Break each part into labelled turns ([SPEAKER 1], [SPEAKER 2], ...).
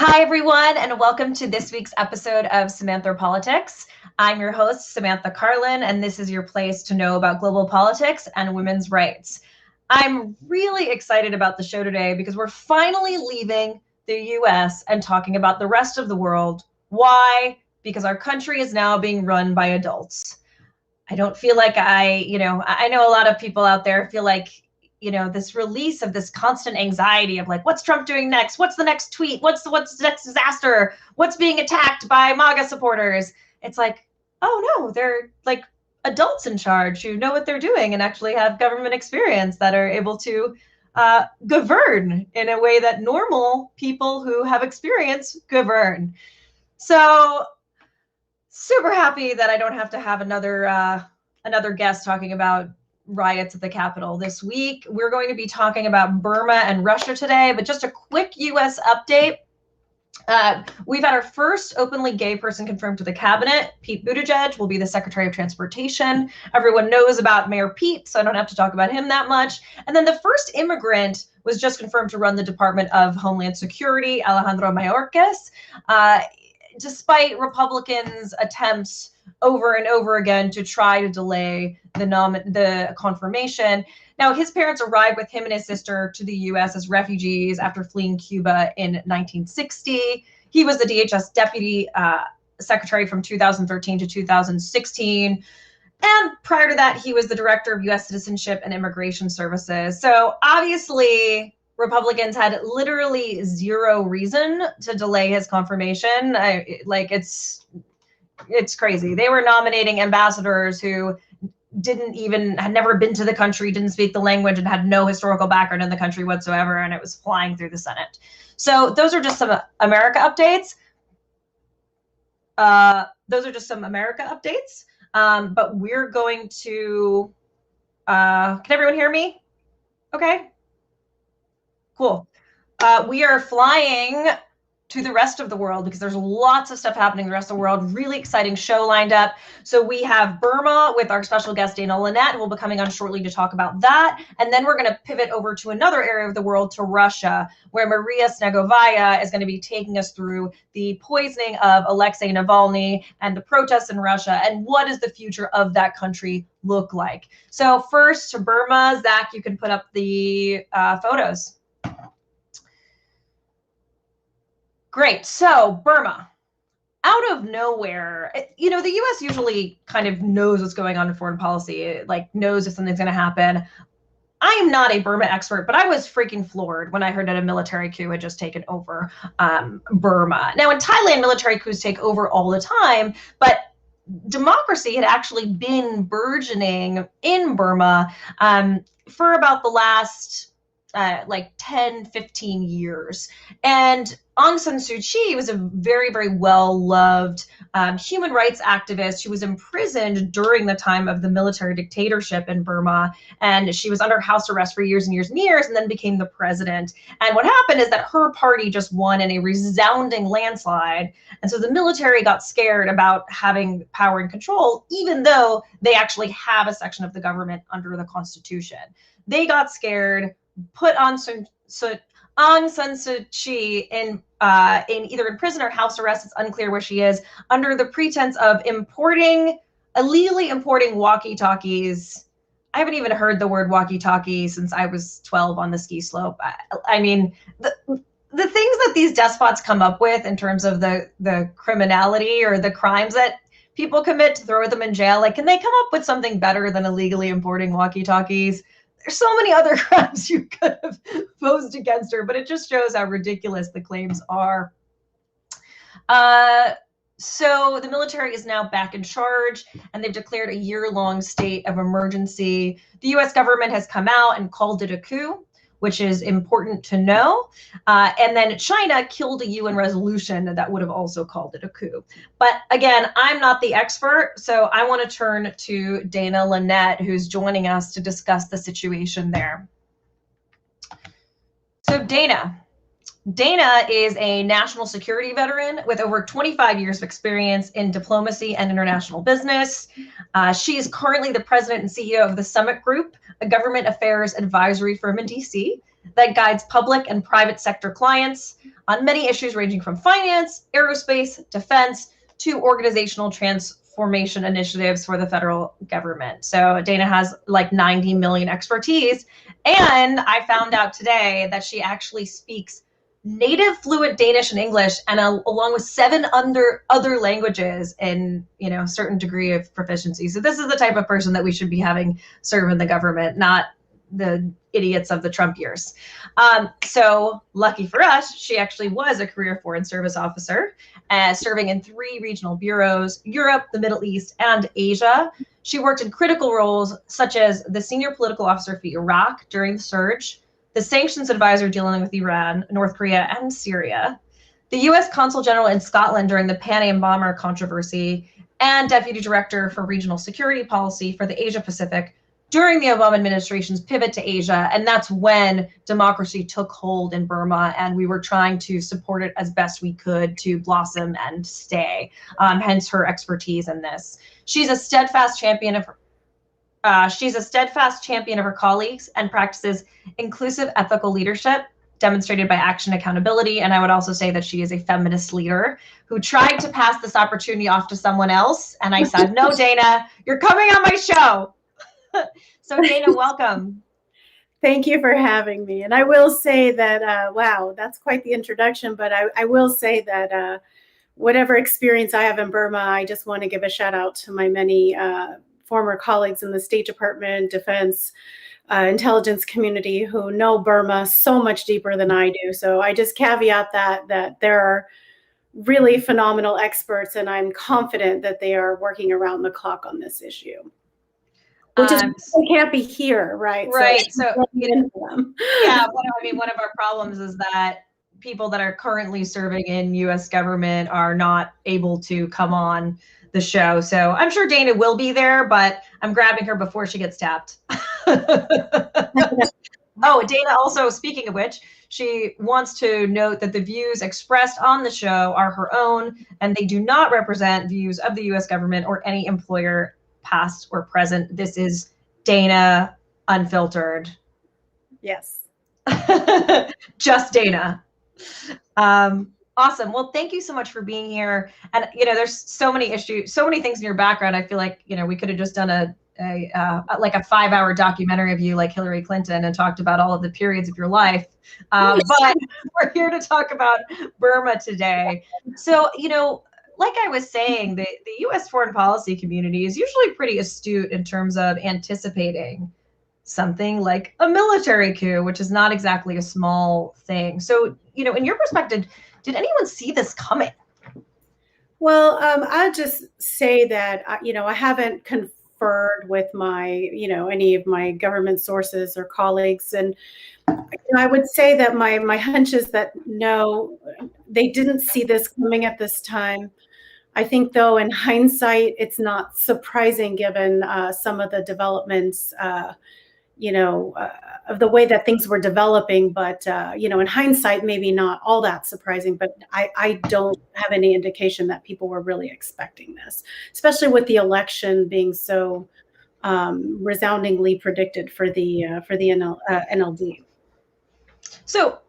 [SPEAKER 1] Hi, everyone, and welcome to this week's episode of Samanthropolitics. I'm your host, Samantha Carlin, and this is your place to know about global politics and women's rights. I'm really excited about the show today because we're finally leaving the US and talking about the rest of the world. Why? Because our country is now being run by adults. I don't feel like I know a lot of people out there feel like this release of this constant anxiety of like, what's Trump doing next? What's the next tweet? What's the next disaster? What's being attacked by MAGA supporters? It's like, oh no, they're like adults in charge who know what they're doing and actually have government experience that are able to govern in a way that normal people who have experience govern. So super happy that I don't have to have another guest talking about riots at the Capitol this week. We're going to be talking about Burma and Russia today, but just a quick US update. We've had our first openly gay person confirmed to the cabinet. Pete Buttigieg will be the Secretary of Transportation. Everyone knows about Mayor Pete, so I don't have to talk about him that much. And then the first immigrant was just confirmed to run the Department of Homeland Security, Alejandro Mayorkas. Despite Republicans' attempts over and over again to try to delay the confirmation. Now, his parents arrived with him and his sister to the U.S. as refugees after fleeing Cuba in 1960. He was the DHS deputy secretary from 2013 to 2016. And prior to that, he was the director of U.S. Citizenship and Immigration Services. So obviously, Republicans had literally zero reason to delay his confirmation. It's crazy. They were nominating ambassadors who had never been to the country, didn't speak the language, and had no historical background in the country whatsoever, and it was flying through the Senate. So those are just some America updates. But we're going to, can everyone hear me? Okay, cool. We are flying to the rest of the world because there's lots of stuff happening in the rest of the world. Really exciting show lined up. So we have Burma with our special guest, Dana Linnet, who will be coming on shortly to talk about that. And then we're going to pivot over to another area of the world, to Russia, where Maria Snegovaya is going to be taking us through the poisoning of Alexei Navalny and the protests in Russia and what does the future of that country look like. So first to Burma. Zach, you can put up the photos. Great. So Burma, out of nowhere, the U.S. usually kind of knows what's going on in foreign policy, like knows if something's going to happen. I am not a Burma expert, but I was freaking floored when I heard that a military coup had just taken over Burma. Now, in Thailand, military coups take over all the time, but democracy had actually been burgeoning in Burma for about the last 10, 15 years. And Aung Sun Suu Kyi was a very, very well-loved human rights activist who was imprisoned during the time of the military dictatorship in Burma. And she was under house arrest for years and years and years, and then became the president. And what happened is that her party just won in a resounding landslide. And so the military got scared about having power and control, even though they actually have a section of the government under the Constitution. They got scared, put Aung Sun Suu Kyi in either in prison or house arrest. It's unclear where she is, under the pretense of illegally importing walkie-talkies. I haven't even heard the word walkie-talkie since I was 12 on the ski slope. I mean, the things that these despots come up with in terms of the criminality or the crimes that people commit to throw them in jail, like, can they come up with something better than illegally importing walkie-talkies? There's so many other crimes you could have posed against her, but it just shows how ridiculous the claims are. So the military is now back in charge, and they've declared a year-long state of emergency. The U.S. government has come out and called it a coup, which is important to know. And then China killed a UN resolution that would have also called it a coup. But again, I'm not the expert, so I want to turn to Dana Linnet, who's joining us to discuss the situation there. So Dana is a national security veteran with over 25 years of experience in diplomacy and international business. She is currently the president and CEO of the Summit Group, a government affairs advisory firm in DC that guides public and private sector clients on many issues ranging from finance, aerospace, defense, to organizational transformation initiatives for the federal government. So Dana has like 90 million expertise. And I found out today that she actually speaks native fluent Danish and English, and along with 7 other languages in, certain degree of proficiency. So this is the type of person that we should be having serve in the government, not the idiots of the Trump years. So lucky for us, she actually was a career Foreign Service officer, serving in 3 regional bureaus, Europe, the Middle East, and Asia. She worked in critical roles such as the senior political officer for Iraq during the surge, the sanctions advisor dealing with Iran, North Korea, and Syria, the US Consul General in Scotland during the Pan Am bomber controversy, and Deputy Director for Regional Security Policy for the Asia Pacific during the Obama administration's pivot to Asia. And that's when democracy took hold in Burma, and we were trying to support it as best we could to blossom and stay, hence her expertise in this. She's a steadfast champion of her colleagues and practices inclusive ethical leadership demonstrated by action accountability. And I would also say that she is a feminist leader who tried to pass this opportunity off to someone else. And I said, no, Dana, you're coming on my show. So Dana, welcome.
[SPEAKER 2] Thank you for having me. And I will say that, wow, that's quite the introduction. But I will say that whatever experience I have in Burma, I just want to give a shout out to my many former colleagues in the State Department, Defense, intelligence community who know Burma so much deeper than I do. So I just caveat that there are really phenomenal experts, and I'm confident that they are working around the clock on this issue. Which is they can't be here, right?
[SPEAKER 1] Right. So yeah, one of our problems is that people that are currently serving in U.S. government are not able to come on the show. So I'm sure Dana will be there, but I'm grabbing her before she gets tapped. Oh, Dana also, speaking of which, she wants to note that the views expressed on the show are her own, and they do not represent views of the U.S. government or any employer, past or present. This is Dana unfiltered.
[SPEAKER 2] Yes.
[SPEAKER 1] Just Dana. Awesome. Well, thank you so much for being here. And, there's so many issues, so many things in your background. I feel like, we could have just done a 5-hour documentary of you like Hillary Clinton and talked about all of the periods of your life. But we're here to talk about Burma today. So, like I was saying, the U.S. foreign policy community is usually pretty astute in terms of anticipating something like a military coup, which is not exactly a small thing. So, in your perspective, did anyone see this coming?
[SPEAKER 2] Well, I'll just say that, I haven't conferred with any of my government sources or colleagues. And I would say that my hunch is that, no, they didn't see this coming at this time. I think, though, in hindsight, it's not surprising given some of the developments, of the way that things were developing. But, in hindsight, maybe not all that surprising. But I don't have any indication that people were really expecting this, especially with the election being so resoundingly predicted for the NLD.
[SPEAKER 1] So,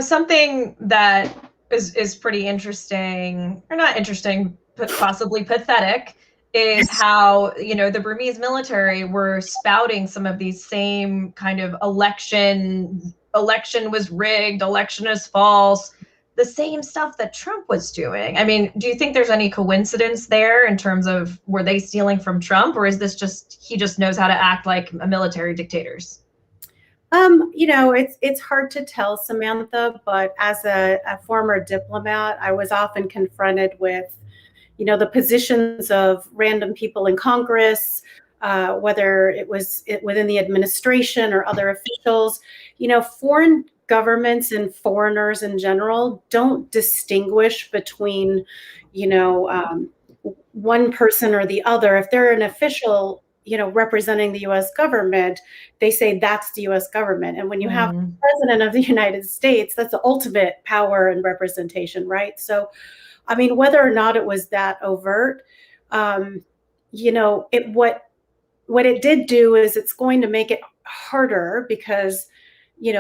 [SPEAKER 1] something that is pretty interesting, or not interesting, but possibly pathetic, is how, the Burmese military were spouting some of these same kind of election was rigged, election is false, the same stuff that Trump was doing. I mean, do you think there's any coincidence there in terms of, were they stealing from Trump, or is this just, he just knows how to act like a military dictators?
[SPEAKER 2] It's hard to tell, Samantha, but as a former diplomat, I was often confronted with, the positions of random people in Congress, whether it was within the administration or other officials. Foreign governments and foreigners in general don't distinguish between, one person or the other. If they're an official, representing the U.S. government, they say that's the U.S. government. And when you have the president of the United States, that's the ultimate power and representation, right? So, I mean, whether or not it was that overt, what it did do is it's going to make it harder because,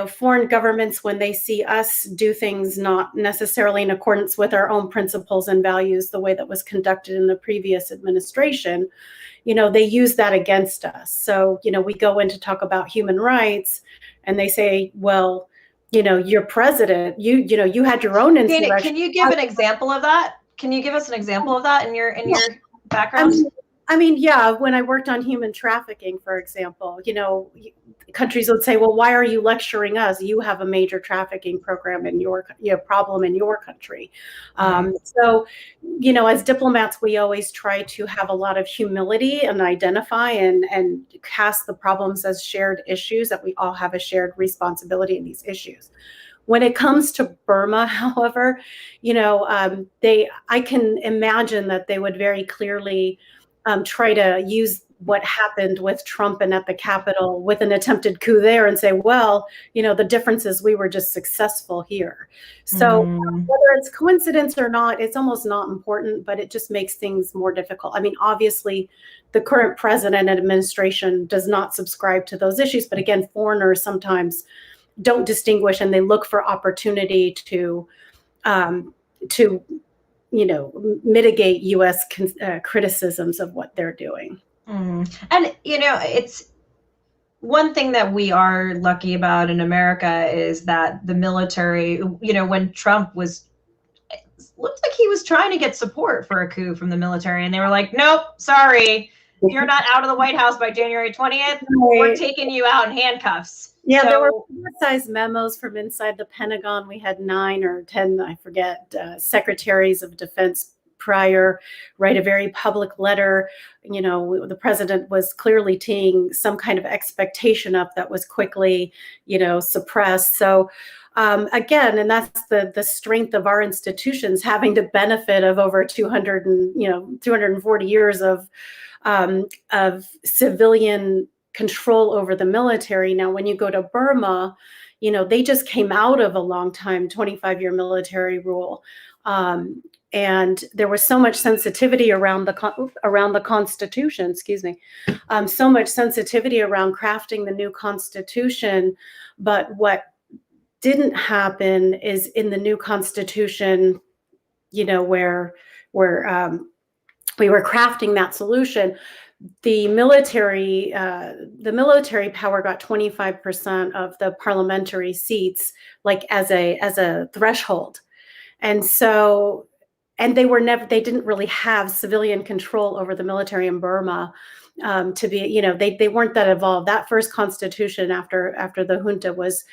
[SPEAKER 2] foreign governments, when they see us do things not necessarily in accordance with our own principles and values, the way that was conducted in the previous administration, they use that against us. So, we go in to talk about human rights and they say, well, your president, you had your own insurrection.
[SPEAKER 1] Can you give an example of that? Can you give us an example of that in your background?
[SPEAKER 2] Yeah, when I worked on human trafficking, for example, countries would say, well, why are you lecturing us? You have a major trafficking program in your problem in your country. So, as diplomats, we always try to have a lot of humility and identify and cast the problems as shared issues, that we all have a shared responsibility in these issues. When it comes to Burma, however, I can imagine that they would very clearly try to use what happened with Trump and at the Capitol with an attempted coup there and say, well, the difference is we were just successful here. So whether it's coincidence or not, it's almost not important, but it just makes things more difficult. I mean, obviously, the current president and administration does not subscribe to those issues. But again, foreigners sometimes don't distinguish, and they look for opportunity to mitigate U.S. criticisms of what they're doing.
[SPEAKER 1] And, it's one thing that we are lucky about in America is that the military, when Trump looked like he was trying to get support for a coup from the military, and they were like, nope, sorry, you're not out of the White House by January 20th. We're taking you out in handcuffs.
[SPEAKER 2] Yeah, there were publicized memos from inside the Pentagon. We had 9 or 10, I forget, secretaries of defense prior write a very public letter. The president was clearly teeing some kind of expectation up that was quickly, suppressed. So again, and that's the strength of our institutions, having the benefit of over 240 years of civilian control over the military. Now, when you go to Burma, they just came out of a long time, 25-year military rule. And there was so much sensitivity around the Constitution, so much sensitivity around crafting the new Constitution. But what didn't happen is in the new Constitution, where we were crafting that solution, the military power got 25% of the parliamentary seats, like as a threshold. And so, and they didn't really have civilian control over the military in Burma to be, they weren't that evolved. That first constitution after the junta was,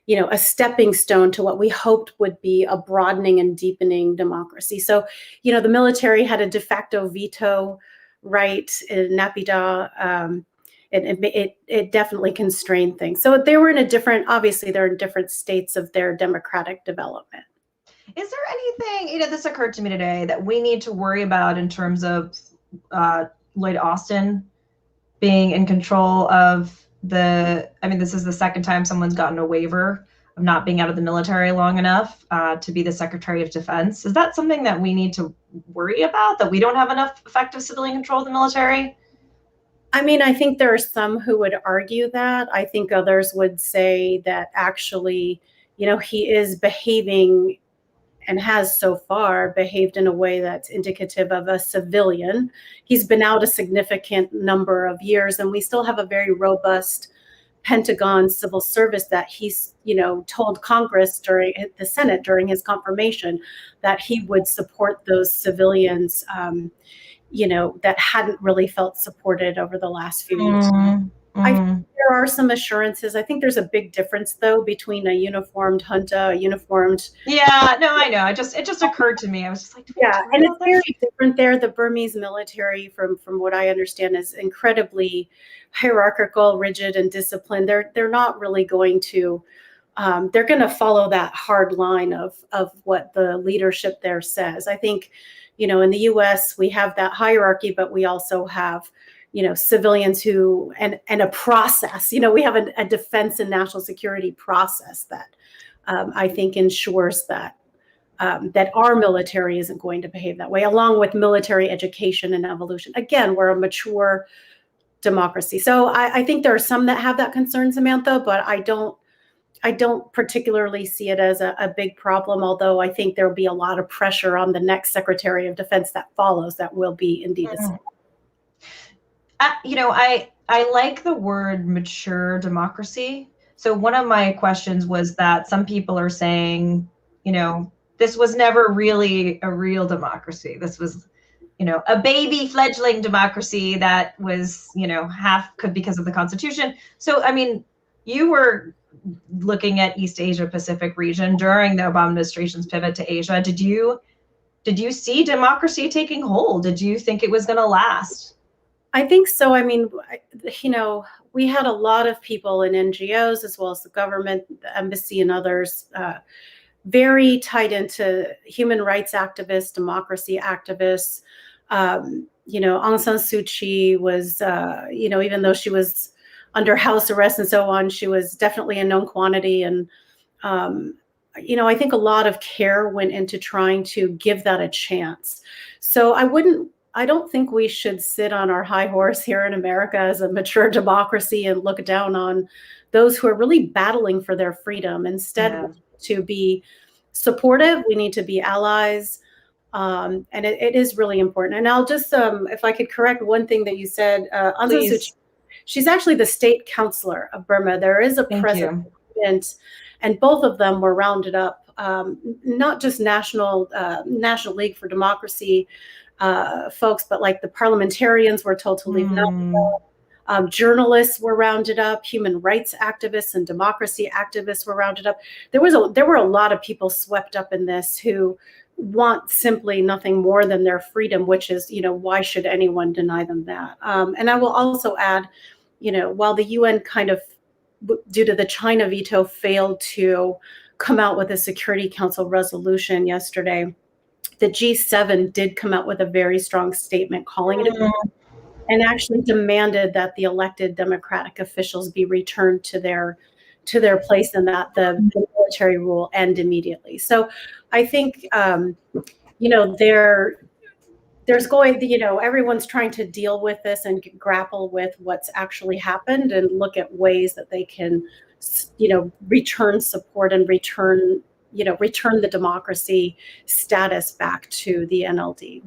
[SPEAKER 2] a stepping stone to what we hoped would be a broadening and deepening democracy. So, the military had a de facto veto right in Naypyidaw. It definitely constrained things. So they were obviously they're in different states of their democratic development.
[SPEAKER 1] Is there anything, this occurred to me today, that we need to worry about in terms of Lloyd Austin being in control of this is the second time someone's gotten a waiver of not being out of the military long enough to be the Secretary of Defense. Is that something that we need to worry about, that we don't have enough effective civilian control of the military?
[SPEAKER 2] I think there are some who would argue that. I think others would say that actually, he is behaving and has so far behaved in a way that's indicative of a civilian. He's been out a significant number of years, and we still have a very robust Pentagon civil service that he's, told Congress during the Senate during his confirmation that he would support those civilians, that hadn't really felt supported over the last few years. I think there are some assurances. I think there's a big difference, though, between a uniformed junta,
[SPEAKER 1] Yeah, no, I know. It just occurred to me. I was just like,
[SPEAKER 2] yeah, and it's very different there. The Burmese military, from what I understand, is incredibly hierarchical, rigid, and disciplined. They're not really going to. They're going to follow that hard line of what the leadership there says. I think, in the U.S. we have that hierarchy, but we also have, civilians who and a process. We have a defense and national security process that I think ensures that our military isn't going to behave that way, along with military education and evolution. Again, we're a mature democracy. So I think there are some that have that concern, Samantha, but I don't I don't particularly see it as a big problem, although I think there will be a lot of pressure on the next Secretary of Defense that follows that will be indeed a
[SPEAKER 1] I like the word mature democracy. So one of my questions was that some people are saying, this was never really a real democracy. This was, a baby fledgling democracy that was, half could because of the Constitution. So, I mean, you were looking at East Asia Pacific region during the Obama administration's pivot to Asia. Did you see democracy taking hold? Did you think it was going to last?
[SPEAKER 2] I think so. I mean, we had a lot of people in NGOs as well as the government, the embassy and others, very tied into human rights activists, democracy activists. Aung Sun Suu Kyi was, even though she was under house arrest and so on, she was definitely a known quantity. And, I think a lot of care went into trying to give that a chance. So I don't think we should sit on our high horse here in America as a mature democracy and look down on those who are really battling for their freedom. Instead, to be supportive, we need to be allies. And it is really important. And I'll just, if I could correct one thing that you said, Aung San Suu Kyi, she's actually the state counselor of Burma. There is a president, and both of them were rounded up, not just National League for Democracy folks, but like the parliamentarians were told to leave. Journalists were rounded up, human rights activists and democracy activists were rounded up. There were a lot of people swept up in this who want simply nothing more than their freedom, which is, why should anyone deny them that? And I will also add, while the UN kind of, due to the China veto, failed to come out with a Security Council resolution yesterday, the G7 did come out with a very strong statement calling it and actually demanded that the elected democratic officials be returned to their place and that the military rule end immediately. So I think, there's going, everyone's trying to deal with this and grapple with what's actually happened and look at ways that they can, return support and return the democracy status back to the NLD.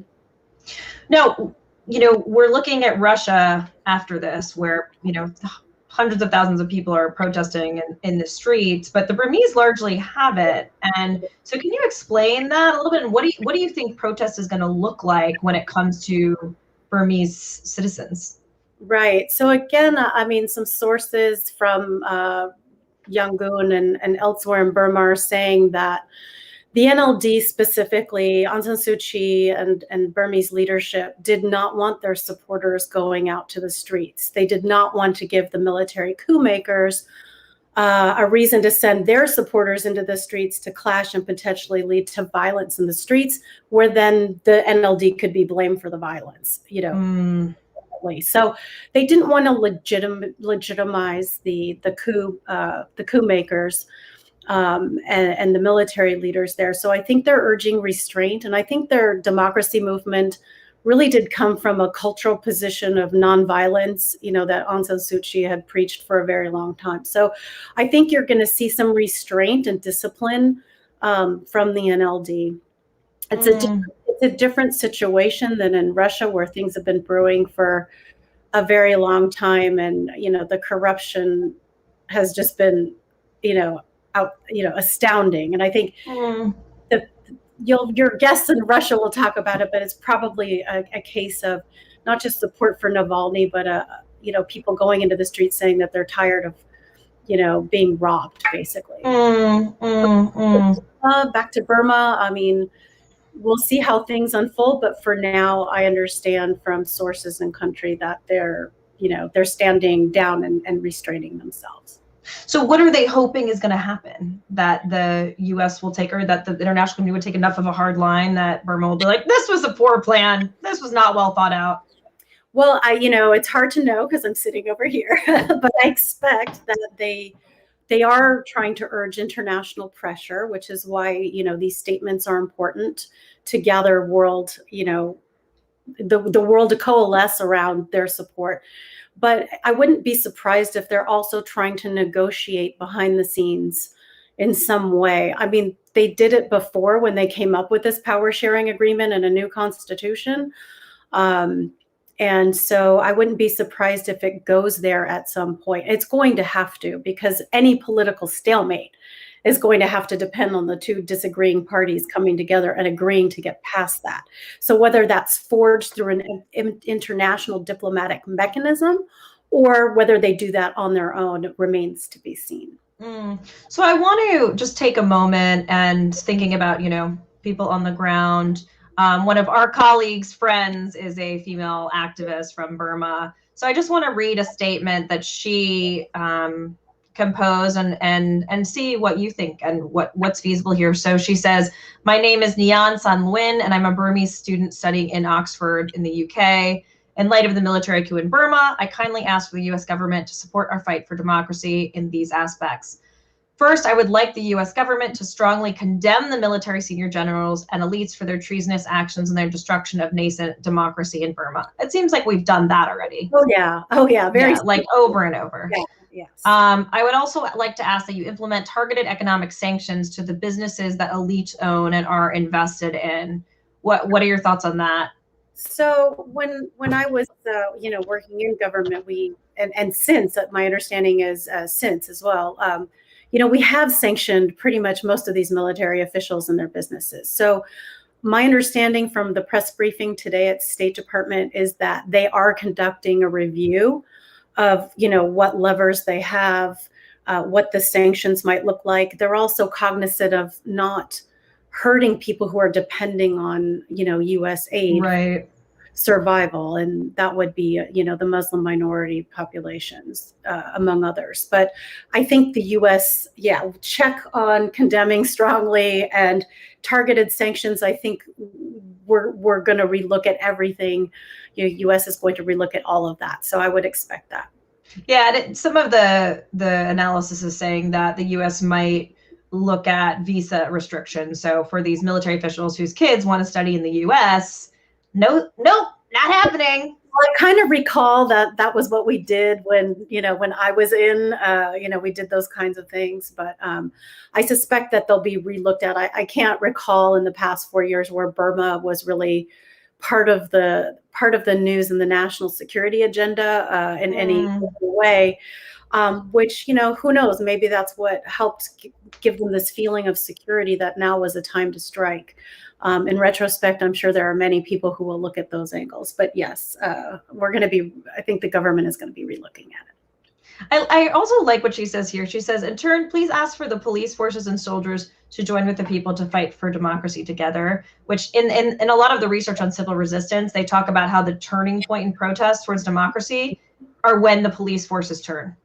[SPEAKER 1] No, we're looking at Russia after this, where, hundreds of thousands of people are protesting in the streets, but the Burmese largely have it. And so can you explain that a little bit? And what do you think protest is going to look like when it comes to Burmese citizens?
[SPEAKER 2] Right. So again, some sources from Yangon and elsewhere in Burma are saying that the NLD, specifically Aung San Suu Kyi and Burmese leadership, did not want their supporters going out to the streets. They did not want to give the military coup makers a reason to send their supporters into the streets to clash and potentially lead to violence in the streets, where then the NLD could be blamed for the violence. So they didn't want to legitimize the coup makers. And the military leaders there. So I think they're urging restraint. And I think their democracy movement really did come from a cultural position of nonviolence, that Aung San Suu Kyi had preached for a very long time. So I think you're going to see some restraint and discipline from the NLD. It's a different situation than in Russia, where things have been brewing for a very long time. And, the corruption has just been, astounding. And I think your guests in Russia will talk about it, but it's probably a case of not just support for Navalny, but people going into the streets saying that they're tired of being robbed, basically. Back to Burma. We'll see how things unfold, but for now, I understand from sources in country that they're standing down and restraining themselves.
[SPEAKER 1] So what are they hoping is going to happen? That the U.S. will take, or that the international community would take enough of a hard line that Burma will be like, this was a poor plan. This was not well thought out.
[SPEAKER 2] Well, it's hard to know because I'm sitting over here, but I expect that they are trying to urge international pressure, which is why, these statements are important to gather world, the world to coalesce around their support. But I wouldn't be surprised if they're also trying to negotiate behind the scenes in some way. I mean, they did it before when they came up with this power sharing agreement and a new constitution. And so I wouldn't be surprised if it goes there at some point. It's going to have to, because any political stalemate is going to have to depend on the two disagreeing parties coming together and agreeing to get past that. So whether that's forged through an international diplomatic mechanism or whether they do that on their own remains to be seen.
[SPEAKER 1] So I want to just take a moment and thinking about, people on the ground. One of our colleagues' friends is a female activist from Burma. So I just want to read a statement that she compose and see what you think and what's feasible here. So she says, "My name is Nyan San Nguyen, and I'm a Burmese student studying in Oxford in the UK. In light of the military coup in Burma, I kindly ask for the US government to support our fight for democracy in these aspects. First, I would like the US government to strongly condemn the military senior generals and elites for their treasonous actions and their destruction of nascent democracy in Burma." It seems like we've done that already.
[SPEAKER 2] Oh yeah, very
[SPEAKER 1] like over and over.
[SPEAKER 2] Yeah. Yes.
[SPEAKER 1] I would also like to ask that you implement targeted economic sanctions to the businesses that elites own and are invested in. What are your thoughts on that?
[SPEAKER 2] So when I was working in government, we and since my understanding is since as well, we have sanctioned pretty much most of these military officials and their businesses. So my understanding from the press briefing today at State Department is that they are conducting a review of what levers they have, what the sanctions might look like. They're also cognizant of not hurting people who are depending on U.S. aid
[SPEAKER 1] Right.
[SPEAKER 2] survival, and that would be the Muslim minority populations, among others. But I think the U.S. check on condemning strongly and targeted sanctions. I think we're going to relook at everything. U.S. is going to relook at all of that. So I would expect that.
[SPEAKER 1] Yeah, some of the analysis is saying that the U.S. might look at visa restrictions. So for these military officials whose kids want to study in the U.S., nope, not happening.
[SPEAKER 2] Well, I kind of recall that was what we did when I was in, we did those kinds of things. But I suspect that they'll be relooked at. I can't recall in the past 4 years where Burma was really part of the news and the national security agenda in any way. Which, who knows, maybe that's what helped give them this feeling of security that now was a time to strike. In retrospect, I'm sure there are many people who will look at those angles. But yes, I think the government is going to be relooking at it.
[SPEAKER 1] I also like what she says here. She says, "In turn, please ask for the police forces and soldiers to join with the people to fight for democracy together," which in a lot of the research on civil resistance, they talk about how the turning point in protests towards democracy are when the police forces turn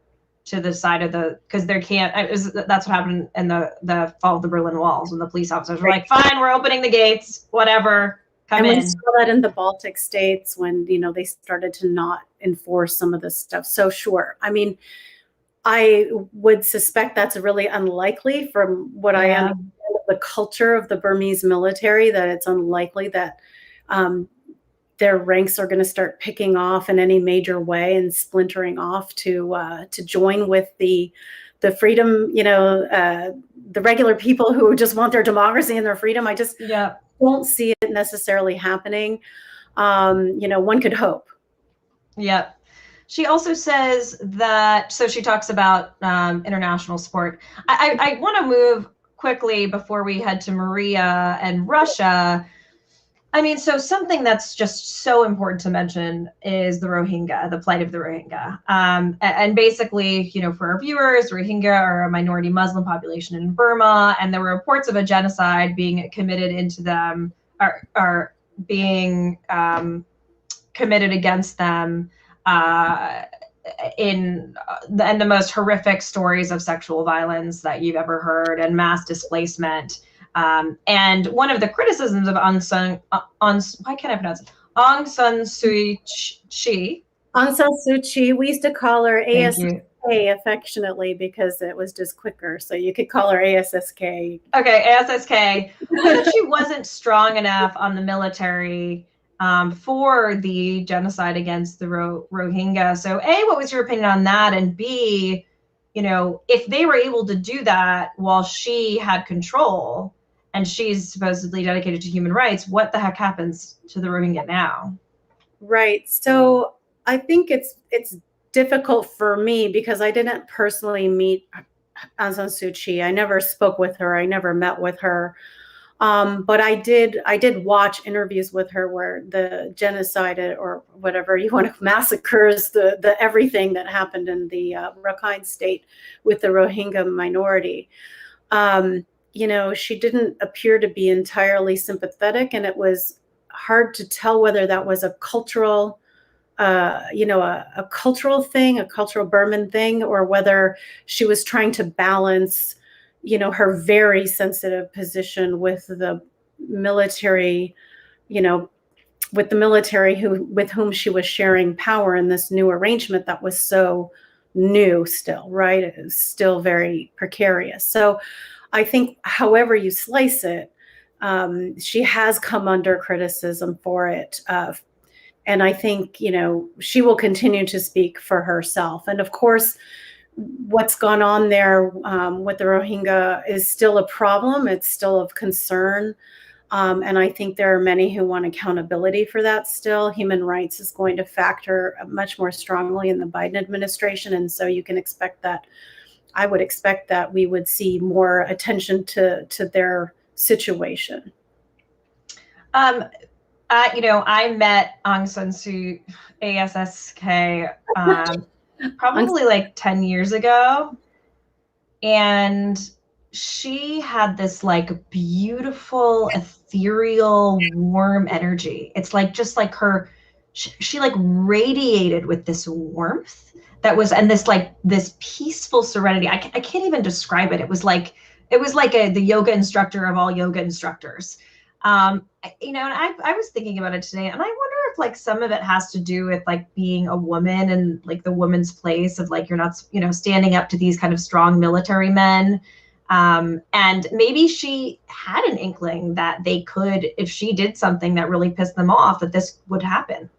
[SPEAKER 1] to the side of because there that's what happened in the fall of the Berlin Walls, when the police officers were like, "Fine, we're opening the gates, whatever, come in."
[SPEAKER 2] We saw that in the Baltic states when, they started to not enforce some of this stuff. So sure. I mean, I would suspect that's really unlikely from what I understand of the culture of the Burmese military, that it's unlikely that their ranks are going to start picking off in any major way and splintering off to join with the freedom, the regular people who just want their democracy and their freedom. I just won't see it necessarily happening. One could hope.
[SPEAKER 1] Yeah. She also says that, so she talks about international support. I want to move quickly before we head to Maria and Russia. I mean, so something that's just so important to mention is the Rohingya, the plight of the Rohingya. And basically, for our viewers, Rohingya are a minority Muslim population in Burma, and there were reports of a genocide being committed into them, are being committed against them in the most horrific stories of sexual violence that you've ever heard, and mass displacement. And one of the criticisms of Aung Sun Suu Kyi.
[SPEAKER 2] Aung Sun Suu Kyi, we used to call her ASSK affectionately because it was just quicker. So you could call her ASSK.
[SPEAKER 1] Okay, ASSK. That she wasn't strong enough on the military for the genocide against the Rohingya. So A, what was your opinion on that? And B, if they were able to do that while she had control and she's supposedly dedicated to human rights, what the heck happens to the Rohingya now?
[SPEAKER 2] Right. So I think it's difficult for me because I didn't personally meet Aung San Suu Kyi. I never spoke with her. I never met with her. But I did watch interviews with her where the genocide or whatever you want to massacres, the everything that happened in the Rakhine state with the Rohingya minority. She didn't appear to be entirely sympathetic, and it was hard to tell whether that was a cultural, a cultural thing, a cultural Burman thing, or whether she was trying to balance her very sensitive position with the military, with the military with whom she was sharing power in this new arrangement that was so new still, right? It was still very precarious. So I think however you slice it, she has come under criticism for it. And I think, she will continue to speak for herself. And of course, what's gone on there with the Rohingya is still a problem. It's still of concern. And I think there are many who want accountability for that still. Human rights is going to factor much more strongly in the Biden administration. And so you can expect that, I would expect that we would see more attention to their situation.
[SPEAKER 1] I met Aung Sun Suu ASSK probably like 10 years ago. And she had this like beautiful, ethereal, warm energy. It's like just like she like radiated with this warmth that was, and this peaceful serenity. I can't even describe it. It was like the yoga instructor of all yoga instructors. And I was thinking about it today, and I wonder if like some of it has to do with like being a woman and like the woman's place of like, you're not, standing up to these kind of strong military men. And maybe she had an inkling that they could, if she did something that really pissed them off, that this would happen.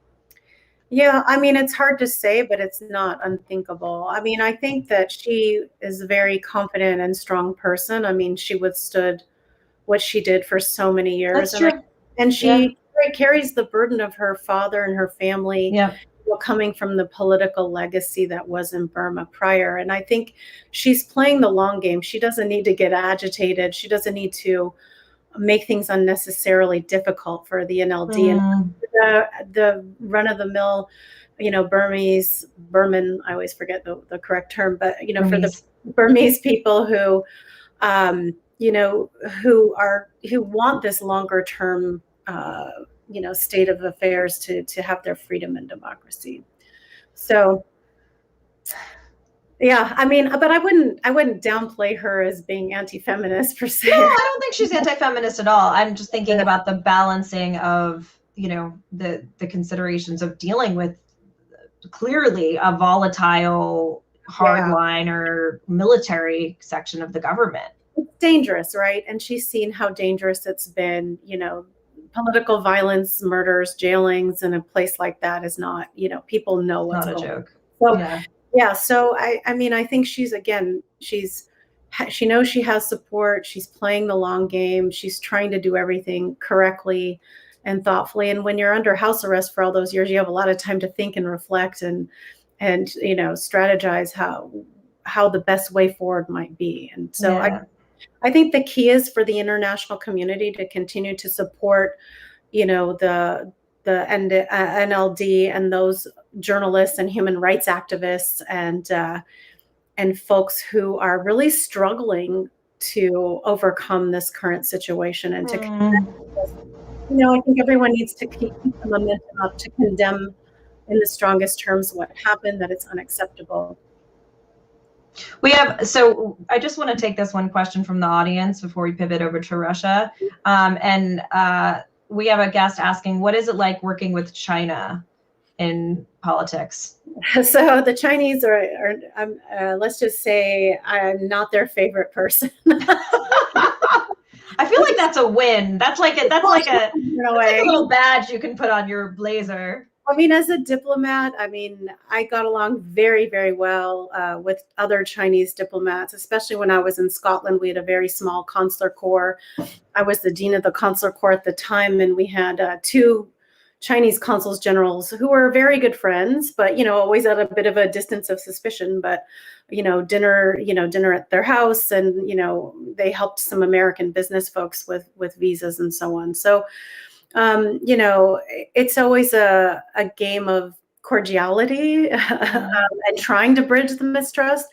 [SPEAKER 2] Yeah, I mean, it's hard to say, but it's not unthinkable. I mean, I think that she is a very confident and strong person. I mean, she withstood what she did for so many years.
[SPEAKER 1] That's true.
[SPEAKER 2] And she carries the burden of her father and her family, coming from the political legacy that was in Burma prior. And I think she's playing the long game. She doesn't need to get agitated. She doesn't need to make things unnecessarily difficult for the NLD. And the run-of-the-mill, Burman, I always forget the correct term, but, Burmese. For the Burmese people who who want this longer term, state of affairs to have their freedom and democracy. So, yeah, I mean, but I wouldn't downplay her as being anti-feminist per se.
[SPEAKER 1] No, I don't think she's anti-feminist at all. I'm just thinking about the balancing of, the considerations of dealing with clearly a volatile hardline or military section of the government.
[SPEAKER 2] It's dangerous, right? And she's seen how dangerous it's been, political violence, murders, jailings in a place like that is not, people know what's going on. Not a joke. So, so I mean, I think she knows she has support. She's playing the long game. She's trying to do everything correctly and thoughtfully. And when you're under house arrest for all those years, you have a lot of time to think and reflect and strategize how the best way forward might be. And so I think the key is for the international community to continue to support, the NLD and those journalists and human rights activists and folks who are really struggling to overcome this current situation and to I think everyone needs to keep the momentum up to condemn in the strongest terms what happened, that it's unacceptable.
[SPEAKER 1] So I just want to take this one question from the audience before we pivot over to Russia. And we have a guest asking, what is it like working with China in politics?
[SPEAKER 2] So the Chinese are let's just say I'm not their favorite person.
[SPEAKER 1] I feel like that's a win. That's like a
[SPEAKER 2] In a way.
[SPEAKER 1] little badge you can put on your blazer.
[SPEAKER 2] I mean, as a diplomat, I mean, I got along very, very well with other Chinese diplomats, especially when I was in Scotland. We had a very small consular corps. I was the dean of the consular corps at the time, and we had two Chinese consuls generals who were very good friends, but, always at a bit of a distance of suspicion. But, dinner at their house, and, they helped some American business folks with visas and so on. So, it's always a game of cordiality and trying to bridge the mistrust.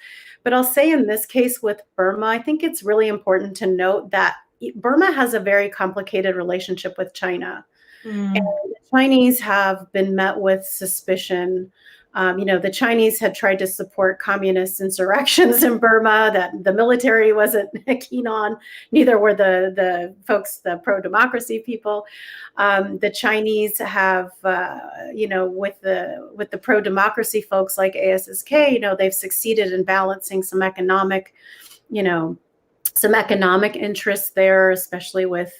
[SPEAKER 2] But I'll say in this case with Burma, I think it's really important to note that Burma has a very complicated relationship with China. And the Chinese have been met with suspicion. The Chinese had tried to support communist insurrections in Burma that the military wasn't keen on. Neither were the folks, the pro-democracy people. The Chinese have, with the pro-democracy folks like ASSK, they've succeeded in balancing some economic interests there, especially with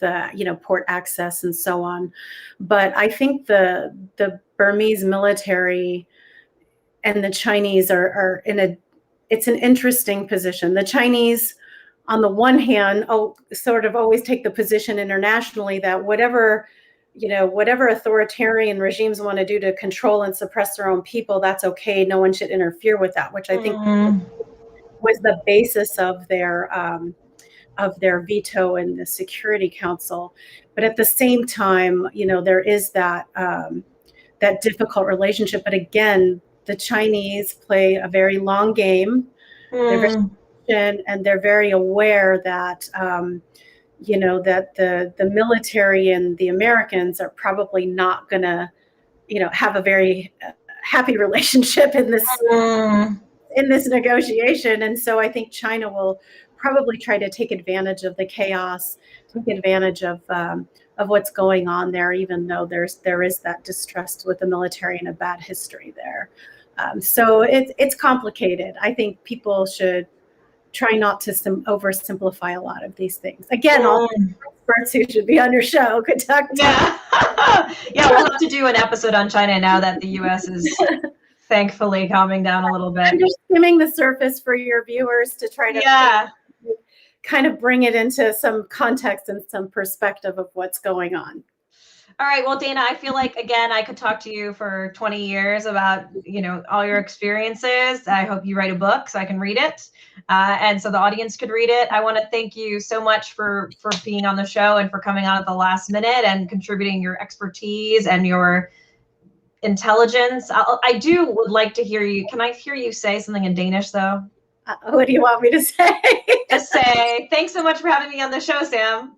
[SPEAKER 2] port access and so on. But I think the Burmese military and the Chinese are it's an interesting position. The Chinese, on the one hand, sort of always take the position internationally that whatever authoritarian regimes want to do to control and suppress their own people, that's okay. No one should interfere with that, which I think was the basis of their veto in the Security Council. But at the same time, there is that difficult relationship. But again, the Chinese play a very long game. They're very patient, and they're very aware that that the military and the Americans are probably not going to have a very happy relationship in this negotiation. And so I think China will probably try to take advantage of the chaos, take advantage of what's going on there, even though there is that distrust with the military and a bad history there. So it's complicated. I think people should try not to oversimplify a lot of these things. Again, all experts who should be on your show could talk to.
[SPEAKER 1] Yeah, we'll have to do an episode on China now that the U.S. is thankfully calming down a little bit.
[SPEAKER 2] I'm just skimming the surface for your viewers to try to kind of bring it into some context and some perspective of what's going on.
[SPEAKER 1] All right. Well, Dana, I feel like, again, I could talk to you for 20 years about, all your experiences. I hope you write a book so I can read it. And so the audience could read it. I want to thank you so much for being on the show and for coming on at the last minute and contributing your expertise and your intelligence. I would like to hear you. Can I hear you say something in Danish, though?
[SPEAKER 2] What do you want me to say?
[SPEAKER 1] Just say, thanks so much for having me on the show, Sam.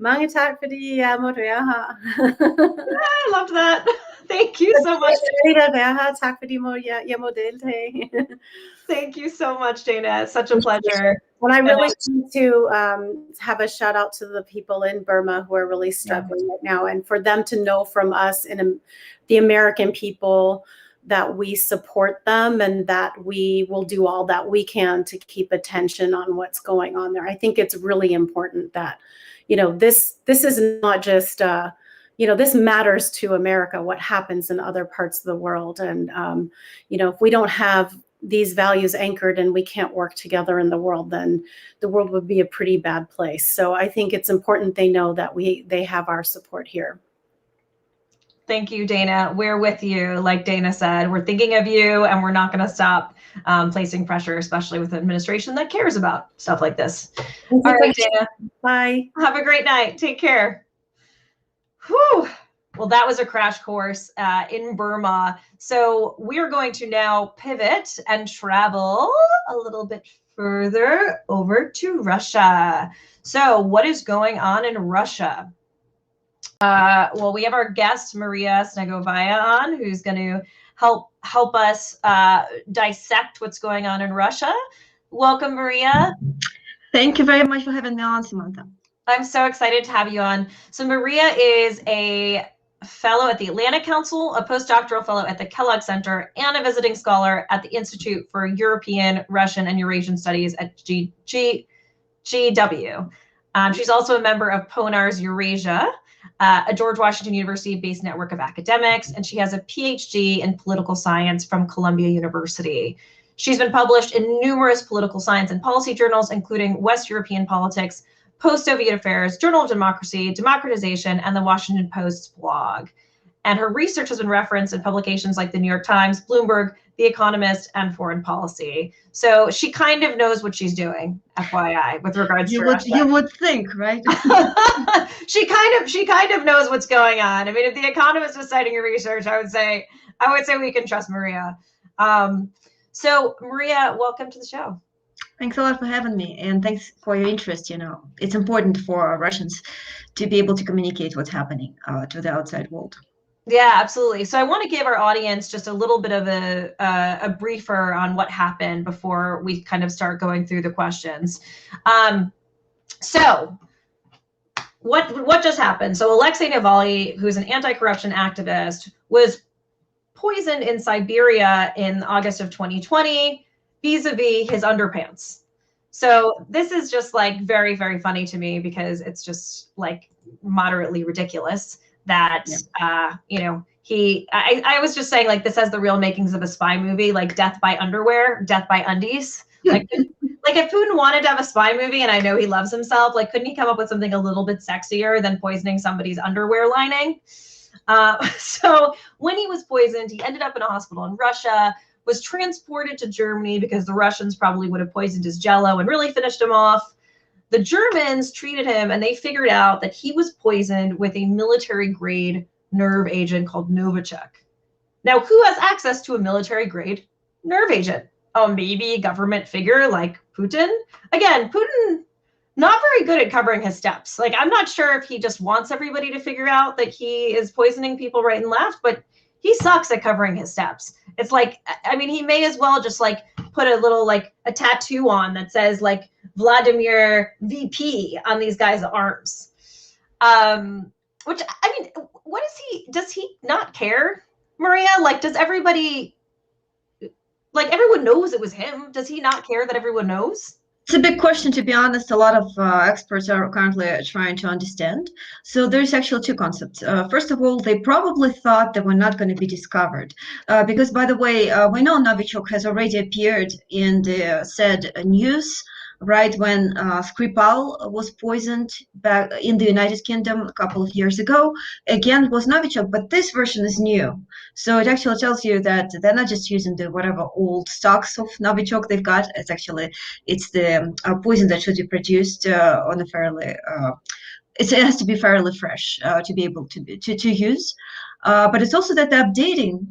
[SPEAKER 2] Mange tak, fordi jeg måtte være her.
[SPEAKER 1] I loved that. Thank you so much.
[SPEAKER 2] Tak, fordi jeg må deltage.
[SPEAKER 1] Thank you so much, Dana. It's such a pleasure.
[SPEAKER 2] And I really want to have a shout out to the people in Burma who are really struggling right now, and for them to know from us and the American people that we support them and that we will do all that we can to keep attention on what's going on there. I think it's really important that, this is not just, this matters to America, what happens in other parts of the world. And, if we don't have these values anchored and we can't work together in the world, then the world would be a pretty bad place. So I think it's important they know that they have our support here.
[SPEAKER 1] Thank you, Dana. We're with you. Like Dana said, we're thinking of you, and we're not going to stop placing pressure, especially with an administration that cares about stuff like this. All right, Dana.
[SPEAKER 2] Bye.
[SPEAKER 1] Have a great night. Take care. Whew. Well, that was a crash course in Burma. So we're going to now pivot and travel a little bit further over to Russia. So what is going on in Russia? Well, we have our guest, Maria Snegovaya, on, who's going to help us dissect what's going on in Russia. Welcome, Maria.
[SPEAKER 3] Thank you very much for having me on, Samantha.
[SPEAKER 1] I'm so excited to have you on. So Maria is a fellow at the Atlantic Council, a postdoctoral fellow at the Kellogg Center, and a visiting scholar at the Institute for European, Russian, and Eurasian Studies at GW. She's also a member of PONAR's Eurasia, a George Washington University-based network of academics, and she has a PhD in political science from Columbia University. She's been published in numerous political science and policy journals, including West European Politics, Post-Soviet Affairs, Journal of Democracy, Democratization, and the Washington Post's blog. And her research has been referenced in publications like the New York Times, Bloomberg, The Economist, and Foreign Policy. So she kind of knows what she's doing, FYI, with regards to Russia.
[SPEAKER 3] You would think, right?
[SPEAKER 1] She kind of knows what's going on. I mean, if The Economist was citing her research, I would say we can trust Maria. So Maria, welcome to the show.
[SPEAKER 3] Thanks a lot for having me, and thanks for your interest. It's important for Russians to be able to communicate what's happening to the outside world.
[SPEAKER 1] Yeah, absolutely. So I want to give our audience just a little bit of a briefer on what happened before we kind of start going through the questions. So what just happened? So Alexei Navalny, who's an anti-corruption activist, was poisoned in Siberia in August of 2020 vis-a-vis his underpants. So this is just like very, very funny to me because it's just like moderately ridiculous that, I was just saying, like, this has the real makings of a spy movie, like death by underwear, death by undies. Like if Putin wanted to have a spy movie, and I know he loves himself, like, couldn't he come up with something a little bit sexier than poisoning somebody's underwear lining? So when he was poisoned, he ended up in a hospital in Russia, was transported to Germany because the Russians probably would have poisoned his jello and really finished him off. The Germans treated him and they figured out that he was poisoned with a military grade nerve agent called Novichok. Now, who has access to a military grade nerve agent? Oh, maybe a government figure like Putin. Again, Putin, not very good at covering his steps. Like, I'm not sure if he just wants everybody to figure out that he is poisoning people right and left, but he sucks at covering his steps. It's like, I mean, he may as well just like put a little, like a tattoo on that says like Vladimir VP on these guys' arms. Which, I mean, does he not care, Maria? Like, does everybody, like, everyone knows it was him. Does he not care that everyone knows?
[SPEAKER 3] It's a big question, to be honest. A lot of experts are currently trying to understand. So there's actually two concepts. First of all, they probably thought they were not going to be discovered. Because, by the way, we know Novichok has already appeared in the said news, right, when Skripal was poisoned back in the United Kingdom a couple of years ago. Again, it was Novichok, but this version is new. So it actually tells you that they're not just using the whatever old stocks of Novichok they've got. It's the poison that should be produced on a fairly, it has to be fairly fresh to be able to use. But it's also that they're updating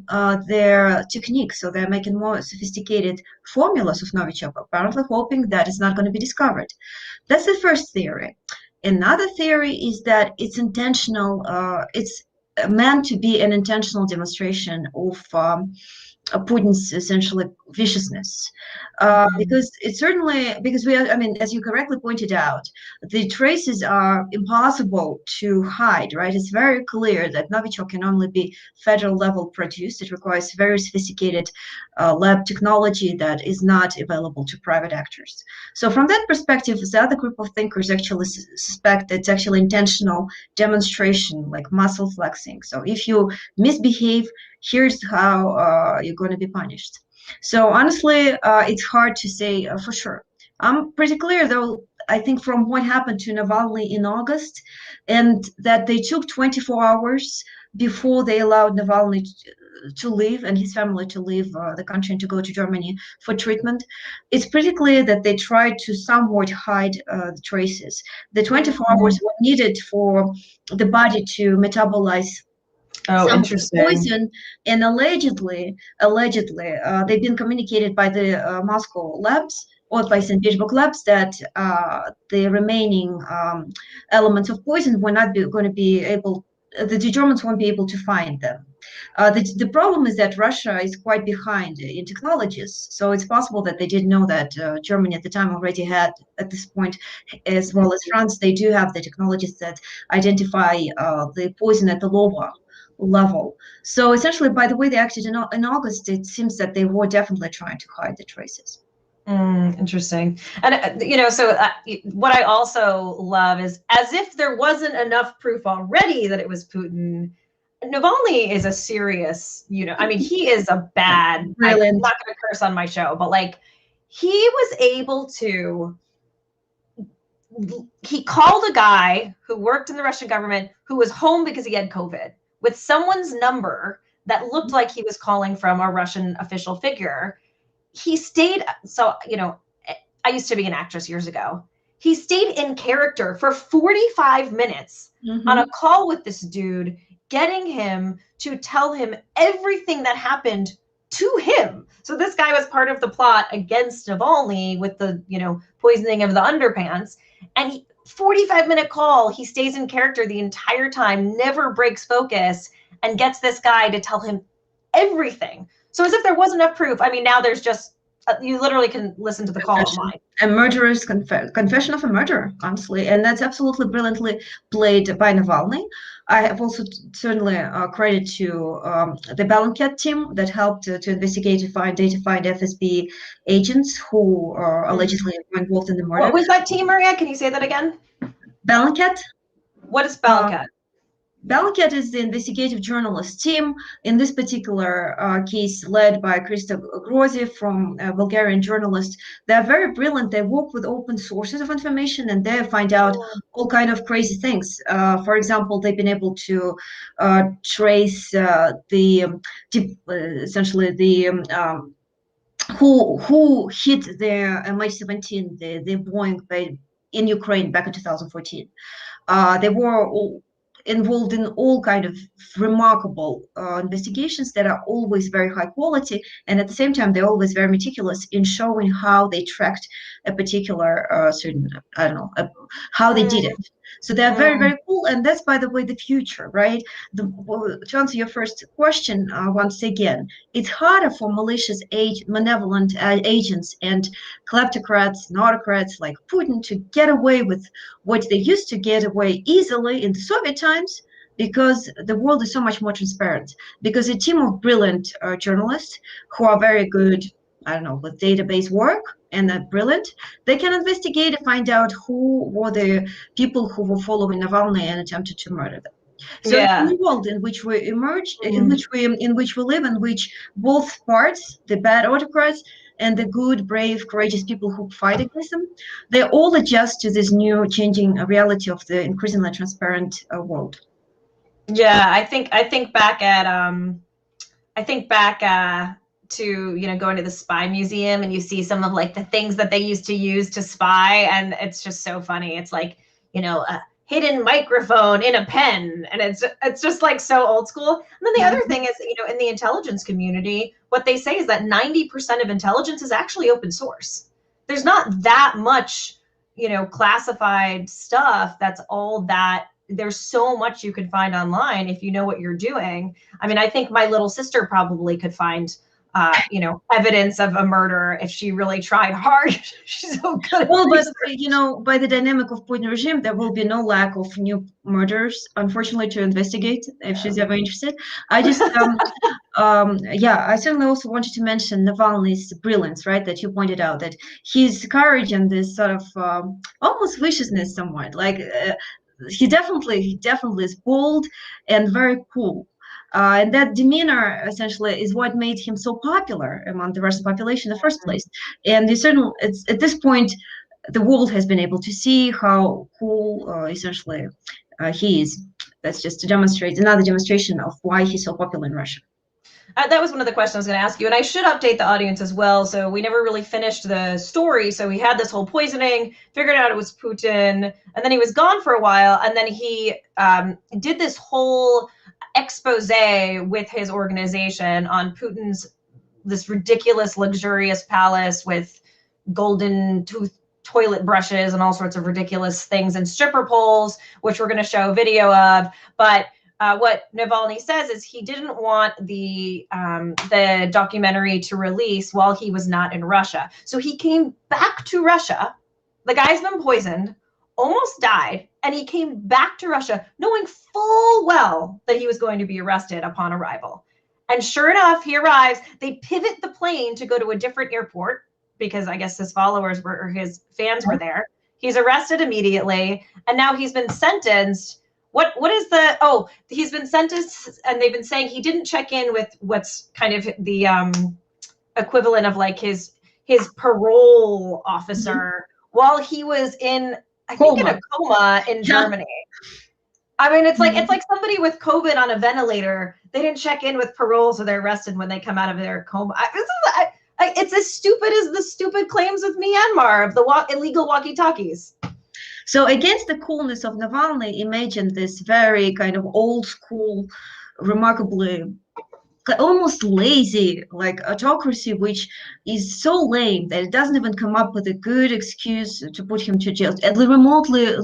[SPEAKER 3] their techniques, so they're making more sophisticated formulas of Novichok, apparently hoping that it's not going to be discovered. That's the first theory. Another theory is that it's intentional. It's meant to be an intentional demonstration of Putin's essentially viciousness, because it's certainly, because as you correctly pointed out, the traces are impossible to hide, right? It's very clear that Novichok can only be federal level produced. It requires very sophisticated lab technology that is not available to private actors. So from that perspective, the other group of thinkers actually suspect it's actually intentional demonstration, like muscle flexing. So if you misbehave, here's how you're going to be punished. So honestly, it's hard to say for sure. I'm pretty clear, though, I think, from what happened to Navalny in August, and that they took 24 hours before they allowed Navalny to leave and his family to leave the country and to go to Germany for treatment. It's pretty clear that they tried to somewhat hide the traces. The 24 hours were needed for the body to metabolize some poison, and allegedly, they've been communicated by the Moscow labs or by St. Petersburg labs that the remaining elements of poison were not going to be able. The Germans won't be able to find them. The problem is that Russia is quite behind in technologies, so it's possible that they didn't know that Germany at the time already had, at this point, as well as France, they do have the technologies that identify the poison at the lower level. So essentially, by the way they acted in August, it seems that they were definitely trying to hide the traces.
[SPEAKER 1] Interesting. And, so what I also love is, as if there wasn't enough proof already that it was Putin, Navalny is a serious, I mean, he is a bad,
[SPEAKER 3] Brilliant.
[SPEAKER 1] I'm not going to curse on my show, but like, he was able to, he called a guy who worked in the Russian government who was home because he had COVID with someone's number that looked like he was calling from a Russian official figure. He stayed, so, I used to be an actress years ago. He stayed in character for 45 minutes on a call with this dude, getting him to tell him everything that happened to him. So this guy was part of the plot against Navalny with the, poisoning of the underpants. And 45-minute call, he stays in character the entire time, never breaks focus, and gets this guy to tell him everything. So as if there was enough proof. I mean, now there's just, you literally can listen to the call online.
[SPEAKER 3] A murderer's confession of a murderer, honestly. And that's absolutely brilliantly played by Navalny. I have also certainly credit to the Bellingcat team that helped to investigate to find FSB agents who are allegedly involved in the murder.
[SPEAKER 1] What was that team, Maria? Can you say that again?
[SPEAKER 3] Bellingcat.
[SPEAKER 1] What is Bellingcat?
[SPEAKER 3] Bellingcat is the investigative journalist team, in this particular case led by Krista Grozi, from a Bulgarian journalist. They're very brilliant. They work with open sources of information, and they find out all kind of crazy things. For example, they've been able to trace essentially who hit the MH17, the Boeing in Ukraine back in 2014. They were involved in all kind of remarkable investigations that are always very high quality, and at the same time they're always very meticulous in showing how they tracked a particular certain, how they did it. So they're very, very cool, and that's, by the way, the future, right? To answer your first question, once again, it's harder for malicious, malevolent agents and kleptocrats and autocrats like Putin to get away with what they used to get away easily in the Soviet times, because the world is so much more transparent, because a team of brilliant journalists who are very good, with database work, and they're brilliant, they can investigate and find out who were the people who were following Navalny and attempted to murder them. So it's a world in which we emerge, in which we live, in which both parts, the bad autocrats and the good, brave, courageous people who fight against them, they all adjust to this new changing reality of the increasingly transparent world.
[SPEAKER 1] Yeah, I think back to going to the spy museum, and you see some of like the things that they used to use to spy, and it's just so funny. It's like, a hidden microphone in a pen, and it's just like so old school. And then the other thing is, in the intelligence community, what they say is that 90% of intelligence is actually open source. There's not that much, classified stuff that's all that. There's so much you could find online if you know what you're doing. I mean, I think my little sister probably could find evidence of a murder if she really tried hard. She's so good.
[SPEAKER 3] Well, but by the dynamic of Putin regime, there will be no lack of new murders, unfortunately, to investigate if she's ever interested. I just, I certainly also wanted to mention Navalny's brilliance, right? That you pointed out, that his courage and this sort of almost viciousness, somewhat like he definitely is bold and very cool. And that demeanor essentially is what made him so popular among the Russian population in the first place. And it's at this point, the world has been able to see how cool essentially he is. That's just to demonstrate another demonstration of why he's so popular in Russia.
[SPEAKER 1] That was one of the questions I was going to ask you, and I should update the audience as well. So we never really finished the story. So we had this whole poisoning, figured out it was Putin, and then he was gone for a while, and then he did this whole expose with his organization on Putin's this ridiculous, luxurious palace with golden toilet brushes and all sorts of ridiculous things and stripper poles, which we're going to show a video of. But what Navalny says is he didn't want the documentary to release while he was not in Russia. So he came back to Russia. The guy's been poisoned, almost died, and he came back to Russia knowing full well that he was going to be arrested upon arrival. And sure enough, he arrives. They pivot the plane to go to a different airport because I guess his followers were, or his fans were there. He's arrested immediately, and now he's been sentenced. What is he's been sentenced, and they've been saying he didn't check in with what's kind of the equivalent of like his parole officer while he was in, I think, in a coma in Germany. I mean, it's like somebody with COVID on a ventilator. They didn't check in with parole, so they're arrested when they come out of their coma. It's as stupid as the stupid claims with Myanmar of the illegal walkie-talkies.
[SPEAKER 3] So against the coolness of Navalny, imagine this very kind of old school, remarkably almost lazy like autocracy, which is so lame that it doesn't even come up with a good excuse to put him to jail, and remotely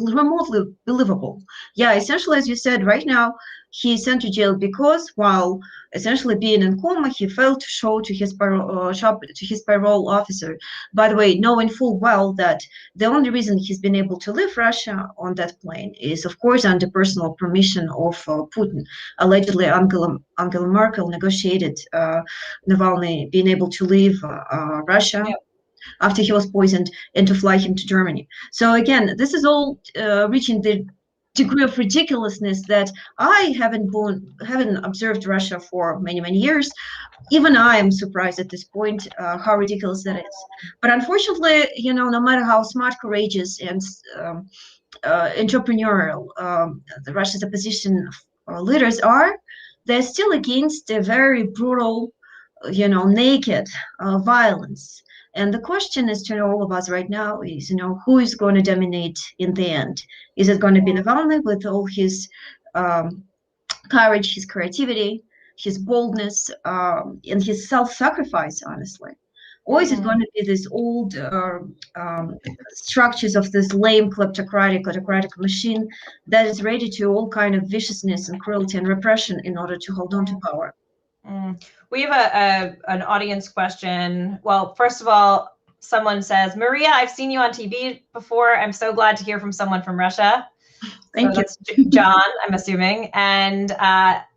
[SPEAKER 3] believable. Yeah, essentially, as you said, right now he's sent to jail because while essentially being in coma, he failed to show to his parole officer. By the way, knowing full well that the only reason he's been able to leave Russia on that plane is, of course, under personal permission of Putin. Allegedly, Angela Merkel negotiated Navalny being able to leave Russia after he was poisoned and to fly him to Germany. So again, this is all reaching the degree of ridiculousness that I haven't observed Russia for many years. Even I am surprised at this point how ridiculous that is. But unfortunately, no matter how smart, courageous, and entrepreneurial the Russia's opposition leaders are, they're still against the very brutal, naked violence. And the question is to all of us right now is, who is going to dominate in the end? Is it going to be Navalny with all his courage, his creativity, his boldness, and his self-sacrifice, honestly? Or is it going to be this old structures of this lame kleptocratic, autocratic machine that is ready to all kind of viciousness and cruelty and repression in order to hold on to power?
[SPEAKER 1] We have an audience question. Well, first of all, someone says, Maria, I've seen you on TV before. I'm so glad to hear from someone from Russia.
[SPEAKER 3] Thank you.
[SPEAKER 1] That's John, I'm assuming. And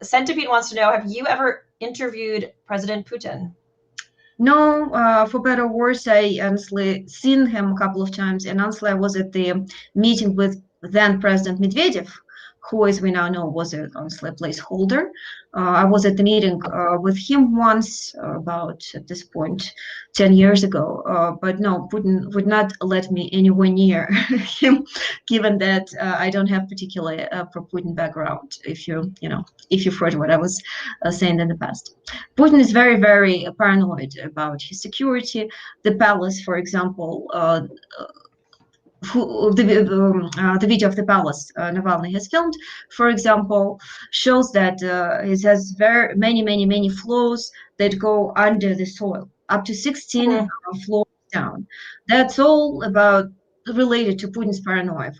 [SPEAKER 1] Centipede wants to know, have you ever interviewed President Putin?
[SPEAKER 3] No, for better or worse, I honestly seen him a couple of times. And honestly, I was at the meeting with then President Medvedev, who, as we now know, was honestly a placeholder. I was at the meeting with him once, about at this point 10 years ago. But no, Putin would not let me anywhere near him, given that I don't have particularly a pro-Putin background. If you've heard what I was saying in the past, Putin is very paranoid about his security. The palace, for example. The video of the palace Navalny has filmed, for example, shows that it has very many floors that go under the soil, up to 16 floors down. That's all related to Putin's paranoia,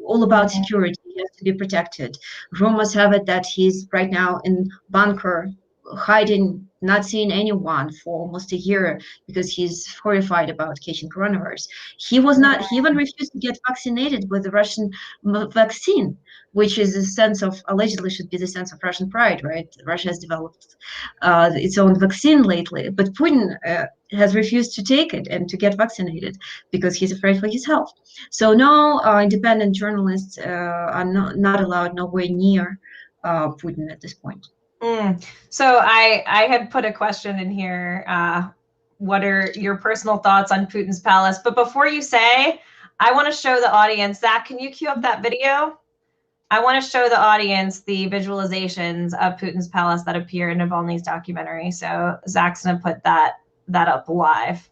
[SPEAKER 3] all about security. He has to be protected. Rumors have it that he's right now in bunker, hiding, not seeing anyone for almost a year because he's horrified about catching coronavirus. He even refused to get vaccinated with the Russian vaccine, which is allegedly should be the sense of Russian pride, right? Russia has developed its own vaccine lately, but Putin has refused to take it and to get vaccinated because he's afraid for his health. So no independent journalists are not allowed nowhere near Putin at this point.
[SPEAKER 1] So I had put a question in here. What are your personal thoughts on Putin's palace? But before you say, I want to show the audience. Zach, can you cue up that video? I want to show the audience the visualizations of Putin's palace that appear in Navalny's documentary. So Zach's going to put that up live.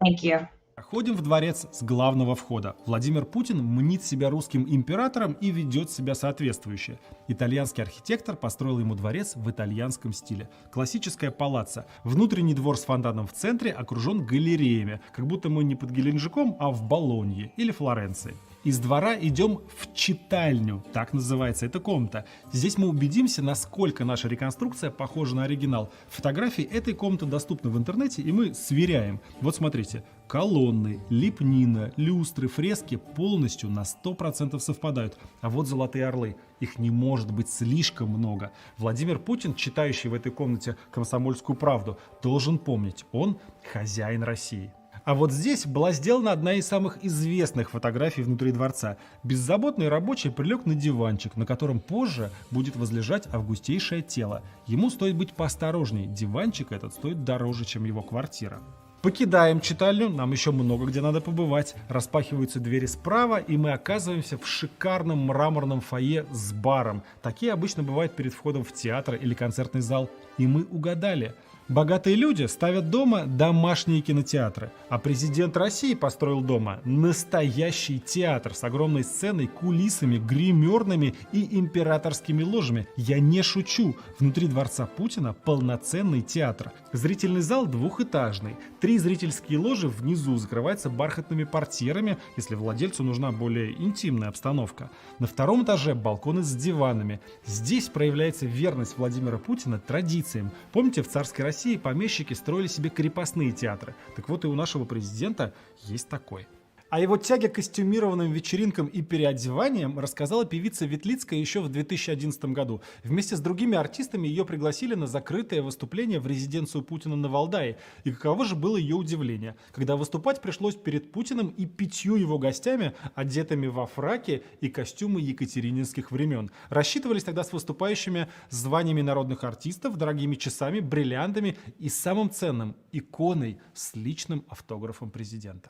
[SPEAKER 1] Thank you.
[SPEAKER 4] Ходим в дворец с главного входа. Владимир Путин мнит себя русским императором и ведет себя соответствующе. Итальянский архитектор построил ему дворец в итальянском стиле. Классическая палаццо. Внутренний двор с фонтаном в центре окружен галереями, как будто мы не под Геленджиком, а в Болонье или Флоренции. Из двора идем в читальню, так называется эта комната. Здесь мы убедимся, насколько наша реконструкция похожа на оригинал. Фотографии этой комнаты доступны в интернете, и мы сверяем. Вот смотрите, колонны, лепнина, люстры, фрески полностью на 100% совпадают. А вот золотые орлы. Их не может быть слишком много. Владимир Путин, читающий в этой комнате «Комсомольскую правду», должен помнить, он хозяин России. А вот здесь была сделана одна из самых известных фотографий внутри дворца. Беззаботный рабочий прилег на диванчик, на котором позже будет возлежать августейшее тело. Ему стоит быть поосторожней, диванчик этот стоит дороже, чем его квартира. Покидаем читальню, нам еще много где надо побывать. Распахиваются двери справа, и мы оказываемся в шикарном мраморном фойе с баром. Такие обычно бывают перед входом в театр или концертный зал. И мы угадали. Богатые люди ставят дома домашние кинотеатры, а президент России построил дома настоящий театр с огромной сценой, кулисами, гримерными и императорскими ложами. Я не шучу, внутри дворца Путина полноценный театр. Зрительный зал двухэтажный, 3 зрительские ложи внизу закрываются бархатными портьерами, если владельцу нужна более интимная обстановка. На 2-м этаже балконы с диванами. Здесь проявляется верность Владимира Путина традициям. Помните, в царской России помещики строили себе крепостные театры. Так вот и у нашего президента есть такой. О его тяге к костюмированным вечеринкам и переодеваниям рассказала певица Ветлицкая еще в 2011 году. Вместе с другими артистами ее пригласили на закрытое выступление в резиденцию Путина на Валдае. И каково же было ее удивление, когда выступать пришлось перед Путиным и 5 его гостями, одетыми во фраки и костюмы екатерининских времен. Рассчитывались тогда с выступающими званиями народных артистов, дорогими часами, бриллиантами и самым ценным – иконой с личным автографом президента.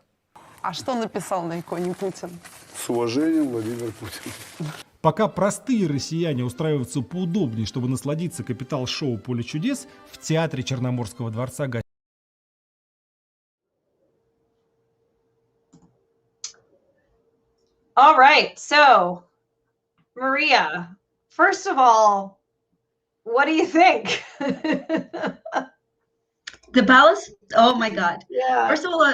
[SPEAKER 5] А что написал на иконе Путин?
[SPEAKER 6] С уважением, Владимир Путин.
[SPEAKER 4] Пока простые россияне устраиваются поудобнее, чтобы насладиться капитал-шоу «Поле чудес», в театре Черноморского дворца
[SPEAKER 1] All right, so Maria, first of all, what do you think?
[SPEAKER 3] The palace? Oh my God.
[SPEAKER 1] Yeah.
[SPEAKER 3] First of all,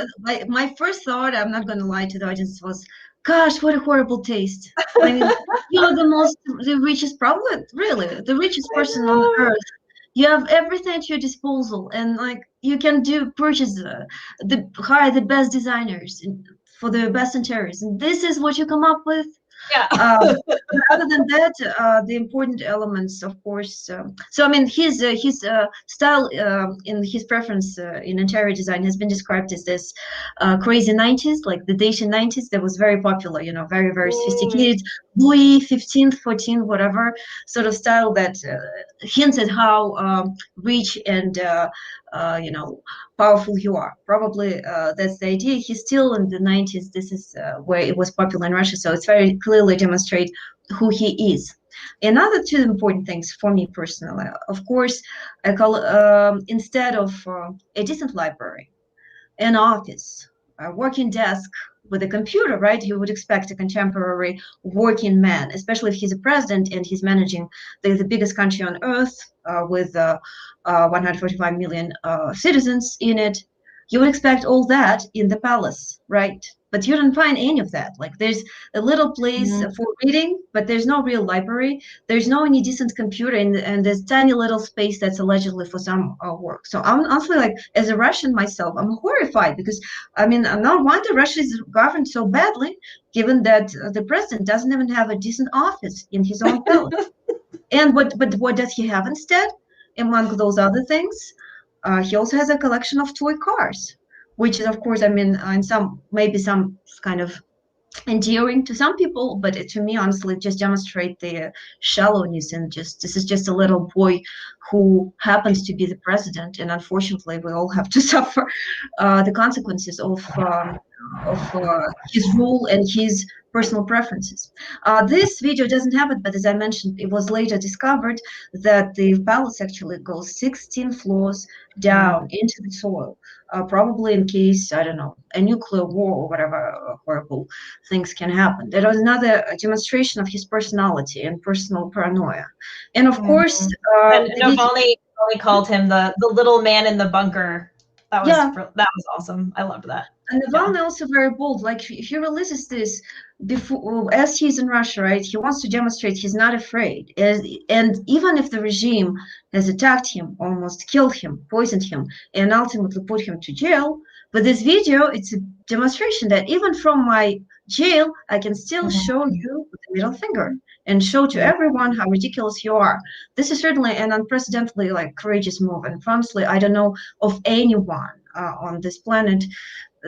[SPEAKER 3] my first thought, I'm not going to lie to the audience, was, gosh, what a horrible taste. I mean, you're the richest, probably, really, the richest person on earth. You have everything at your disposal, and like you can purchase hire the best designers for the best interiors, and this is what you come up with.
[SPEAKER 1] Yeah.
[SPEAKER 3] Other than that, the important elements, of course. So I mean, his style in his preference in interior design has been described as this crazy 90s, like the dating 90s. That was very popular, you know, very, very sophisticated, Louis 15th, 14th, whatever sort of style that hints at how rich and you know, powerful you are. Probably that's the idea. He's still in the 90s. This is where it was popular in Russia. So it's very clearly demonstrate who he is. Another 2 important things for me personally, of course, I call instead of a decent library, an office, a working desk with a computer, right? You would expect a contemporary working man, especially if he's a president and he's managing the biggest country on earth with 145 million citizens in it. You would expect all that in the palace, right? But you don't find any of that. Like there's a little place for reading, but there's no real library. There's no any decent computer, and there's tiny little space that's allegedly for some work. So I'm honestly, like, as a Russian myself, I'm horrified because, I mean, no wonder Russia is governed so badly, given that the president doesn't even have a decent office in his own palace. And what does he have instead? Among those other things, he also has a collection of toy cars, which is, of course, I mean, in some kind of endearing to some people, but to me, honestly, just demonstrate the shallowness and this is just a little boy who happens to be the president, and unfortunately, we all have to suffer the consequences of his rule and his personal preferences. This video doesn't have it, but as I mentioned, it was later discovered that the palace actually goes 16 floors down into the soil, probably in case, I don't know, a nuclear war or whatever horrible things can happen. That was another demonstration of his personality and personal paranoia. And of course,
[SPEAKER 1] and Navalny called him the little man in the bunker. That was awesome. I loved that.
[SPEAKER 3] And Navalny also very bold. Like he releases this before, as he's in Russia, right? He wants to demonstrate he's not afraid. And even if the regime has attacked him, almost killed him, poisoned him, and ultimately put him to jail, but this video, it's a demonstration that even from my jail, I can still show you with the middle finger and show to everyone how ridiculous you are. This is certainly an unprecedentedly like courageous move. And honestly, I don't know of anyone on this planet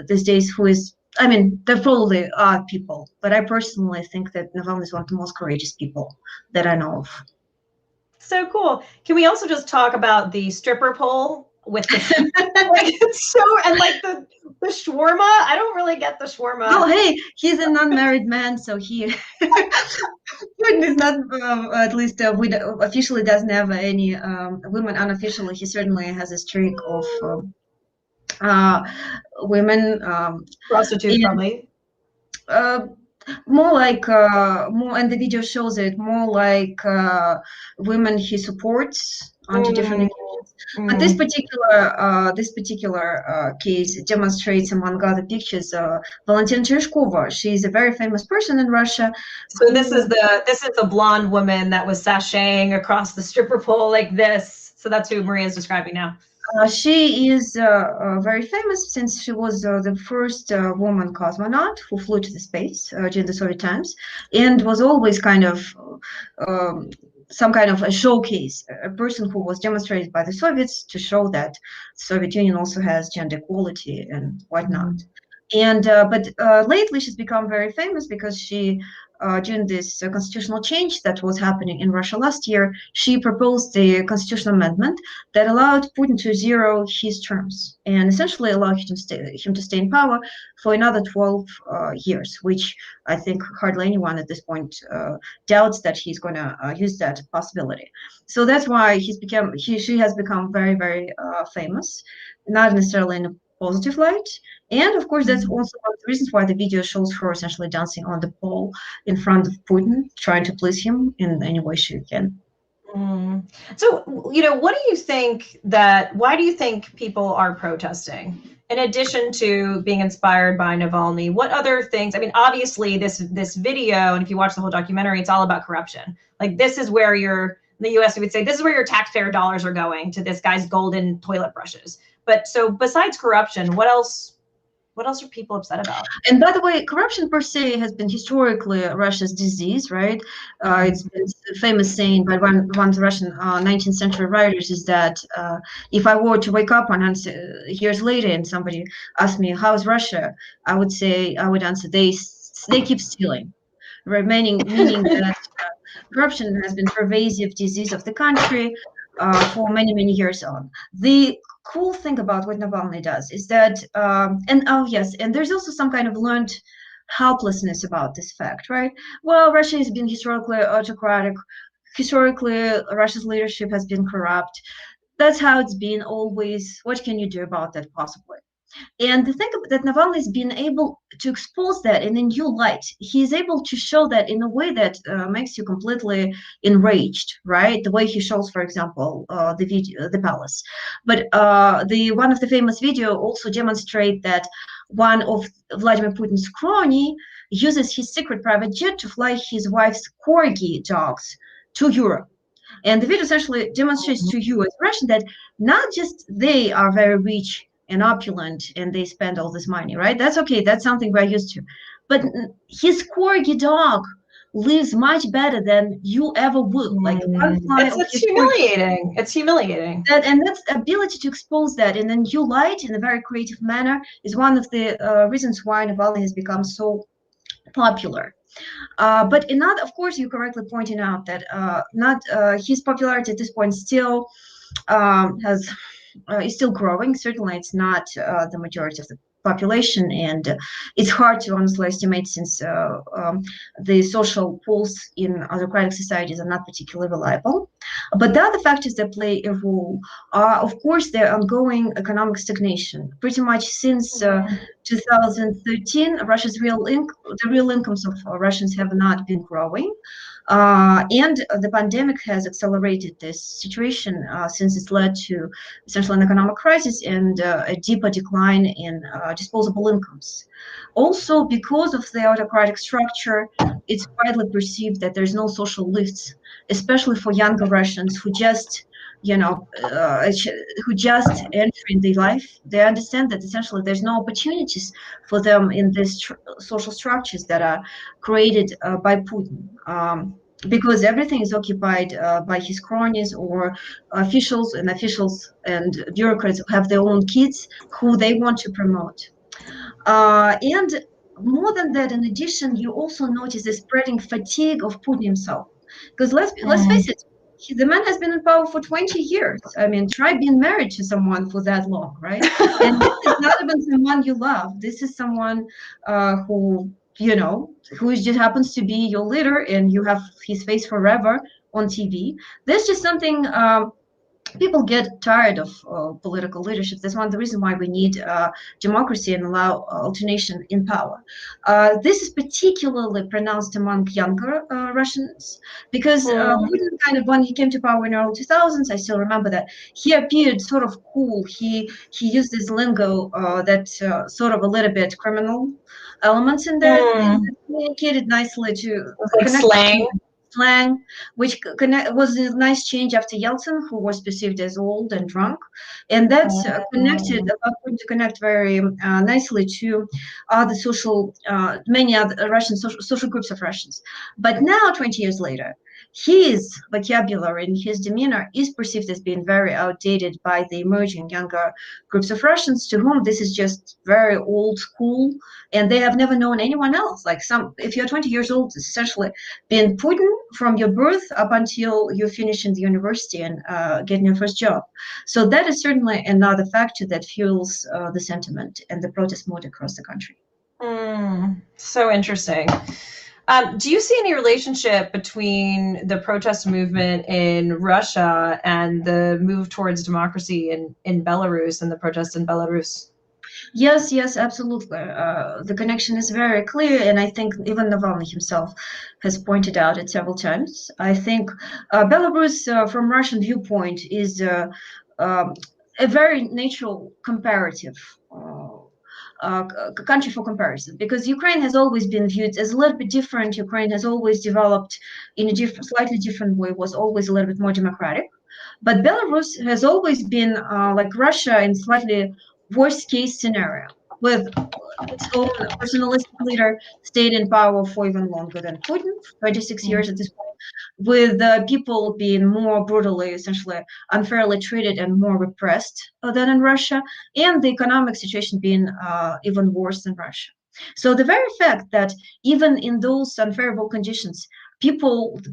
[SPEAKER 3] these days who is, I mean, there probably are people, but I personally think that Navalny is one of the most courageous people that I know of.
[SPEAKER 1] So cool. Can we also just talk about the stripper pole with the like it's so, and like the shawarma? I don't really get the shawarma.
[SPEAKER 3] Oh, hey, he's an unmarried man, so he is not, at least officially doesn't have any women. Unofficially, he certainly has a streak of women.
[SPEAKER 1] Prostitutes, probably.
[SPEAKER 3] More like more, and the video shows it more like women he supports on different occasions. But this particular case demonstrates, among other pictures, Valentina Tereshkova. She's a very famous person in Russia.
[SPEAKER 1] So this is the blonde woman that was sashaying across the stripper pole like this. So that's who Maria is describing now.
[SPEAKER 3] She is very famous since she was the first woman cosmonaut who flew to the space during the Soviet times, and was always kind of some kind of a showcase, a person who was demonstrated by the Soviets to show that the Soviet Union also has gender equality and whatnot. And but lately she's become very famous because she, during this constitutional change that was happening in Russia last year, she proposed the constitutional amendment that allowed Putin to zero his terms and essentially allow him to stay in power for another 12 years, which I think hardly anyone at this point doubts that he's going to use that possibility. So that's why she has become very, very famous, not necessarily in a positive light. And of course, that's also one of the reasons why the video shows her essentially dancing on the pole in front of Putin, trying to please him in any way she can.
[SPEAKER 1] So, what do you think why do you think people are protesting? In addition to being inspired by Navalny, what other things? I mean, obviously this video, and if you watch the whole documentary, it's all about corruption. Like, this is where in the US, we would say, this is where your taxpayer dollars are going, to this guy's golden toilet brushes. But so besides corruption, what else are people upset about?
[SPEAKER 3] And by the way, corruption per se has been historically Russia's disease, right? It's been a famous saying by one of the Russian 19th century writers is that if I were to wake up 100 years later and somebody asked me, how's Russia? I would answer, they keep stealing, right? Meaning that corruption has been pervasive disease of the country for many, many years on. The cool thing about what Navalny does is that, and there's also some kind of learned helplessness about this fact, right? Well, Russia has been historically autocratic. Historically, Russia's leadership has been corrupt. That's how it's been always. What can you do about that, possibly? And the thing that Navalny has been able to expose that in a new light. He's able to show that in a way that makes you completely enraged, right? The way he shows, for example, the video, the palace. But one of the famous video also demonstrate that one of Vladimir Putin's crony uses his secret private jet to fly his wife's corgi dogs to Europe. And the video essentially demonstrates to you as Russian that not just they are very rich and opulent and they spend all this money, right? That's okay. That's something we're used to. But his corgi dog lives much better than you ever would. Like
[SPEAKER 1] it's humiliating. It's humiliating.
[SPEAKER 3] And that's ability to expose that in a new light, in a very creative manner, is one of the reasons why Navalny has become so popular. But another, of course, you correctly pointed out that his popularity at this point still is still growing. Certainly, it's not the majority of the population, and it's hard to honestly estimate since the social polls in autocratic societies are not particularly reliable. But the other factors that play a role are, of course, the ongoing economic stagnation. Pretty much since 2013, the real incomes of Russians have not been growing. And the pandemic has accelerated this situation since it's led to essentially an economic crisis and a deeper decline in disposable incomes. Also, because of the autocratic structure, it's widely perceived that there's no social lifts, especially for younger Russians who just who just entering the life. They understand that essentially there's no opportunities for them in these social structures that are created by Putin. Because everything is occupied by his cronies or officials and bureaucrats who have their own kids who they want to promote. And more than that, in addition, you also notice the spreading fatigue of Putin himself. Because let's face it, the man has been in power for 20 years. I mean, try being married to someone for that long, right? And this is not even someone you love. This is someone who just happens to be your leader, and you have his face forever on TV. There's just something. People get tired of political leadership. That's one of the reasons why we need democracy and allow alternation in power. This is particularly pronounced among younger Russians because Putin kind of, when he came to power in the early 2000s, I still remember that he appeared sort of cool. He used this lingo that sort of a little bit criminal elements in there. And communicated nicely to
[SPEAKER 1] like
[SPEAKER 3] slang, which was a nice change after Yeltsin, who was perceived as old and drunk, and that's allowed him to connect very nicely to many other Russian social groups of Russians. But now, 20 years later, his vocabulary and his demeanor is perceived as being very outdated by the emerging younger groups of Russians, to whom this is just very old school, and they have never known anyone else. If you're 20 years old, it's essentially been Putin from your birth up until you finish in the university and getting your first job. So that is certainly another factor that fuels the sentiment and the protest mood across the country.
[SPEAKER 1] So interesting. Do you see any relationship between the protest movement in Russia and the move towards democracy in Belarus and the protests in Belarus?
[SPEAKER 3] Yes, absolutely. The connection is very clear, and I think even Navalny himself has pointed out it several times. I think Belarus, from Russian viewpoint, is a very natural comparative country for comparison, because Ukraine has always been viewed as a little bit different. Ukraine has always developed in a slightly different way, was always a little bit more democratic. But Belarus has always been like Russia in slightly worst case scenario, with its own personalistic leader stayed in power for even longer than Putin, 26 years at this point, with people being more brutally, essentially unfairly treated and more repressed than in Russia, and the economic situation being even worse than Russia. So the very fact that even in those unfavorable conditions, the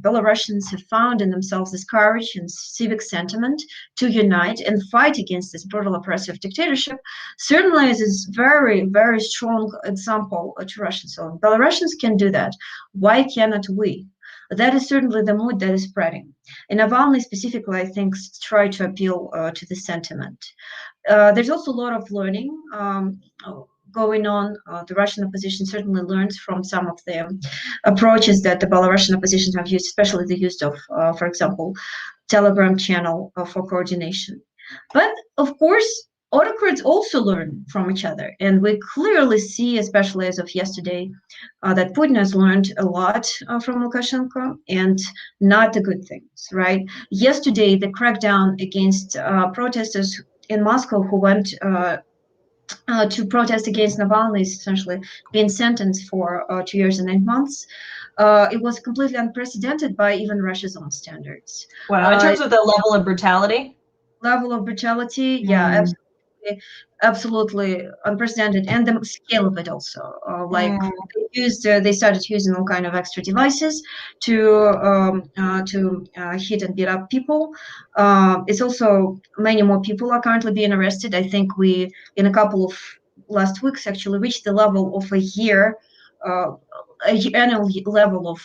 [SPEAKER 3] Belarusians have found in themselves this courage and civic sentiment to unite and fight against this brutal oppressive dictatorship certainly is a very, very strong example to Russians. So Belarusians can do that. Why cannot we? That is certainly the mood that is spreading. And Navalny specifically, I think, tried to appeal to the sentiment. There's also a lot of learning going on. The Russian opposition certainly learns from some of the approaches that the Belarusian opposition have used, especially the use of, for example, Telegram channel for coordination. But of course, autocrats also learn from each other. And we clearly see, especially as of yesterday, that Putin has learned a lot from Lukashenko, and not the good things, right? Yesterday, the crackdown against protesters in Moscow who went to protest against Navalny, is essentially being sentenced for 2 years and 8 months. It was completely unprecedented by even Russia's own standards.
[SPEAKER 1] Wow, in terms of the level of brutality?
[SPEAKER 3] Yeah, absolutely unprecedented, and the scale of it also. They started using all kind of extra devices to hit and beat up people. It's also many more people are currently being arrested. I think we, in a couple of last weeks, actually reached the level of annual level of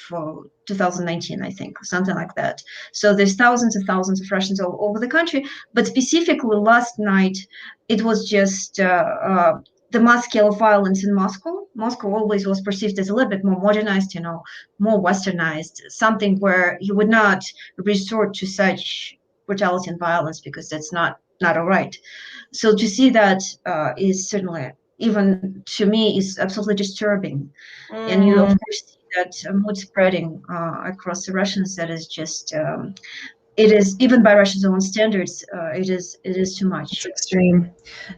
[SPEAKER 3] 2019, I think, something like that. So there's thousands of Russians all over the country, but specifically last night, it was just the mass scale of violence in Moscow. Moscow always was perceived as a little bit more modernized, more westernized, something where you would not resort to such brutality and violence because that's not all right. So to see that is certainly, even to me, is absolutely disturbing. And you of course see that mood spreading across the Russians. That is just it is, even by Russia's own standards, it is too much.
[SPEAKER 1] It's extreme.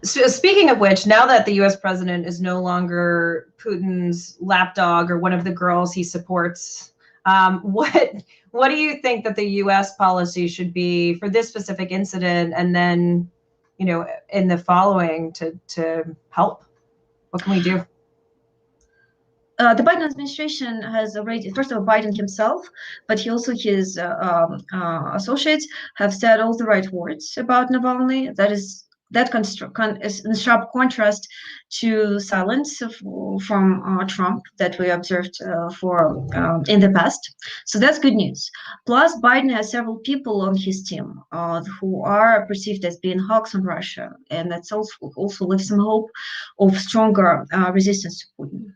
[SPEAKER 1] So speaking of which, now that the U.S. president is no longer Putin's lapdog or one of the girls he supports, what do you think that the U.S. policy should be for this specific incident, and then, in the following to help? What can we do?
[SPEAKER 3] The Biden administration has already, first of all, Biden himself, but his associates have said all the right words about Navalny. That is in sharp contrast to silence from Trump that we observed in the past. So that's good news. Plus, Biden has several people on his team who are perceived as being hawks on Russia, and that's also leaves some hope of stronger resistance to Putin.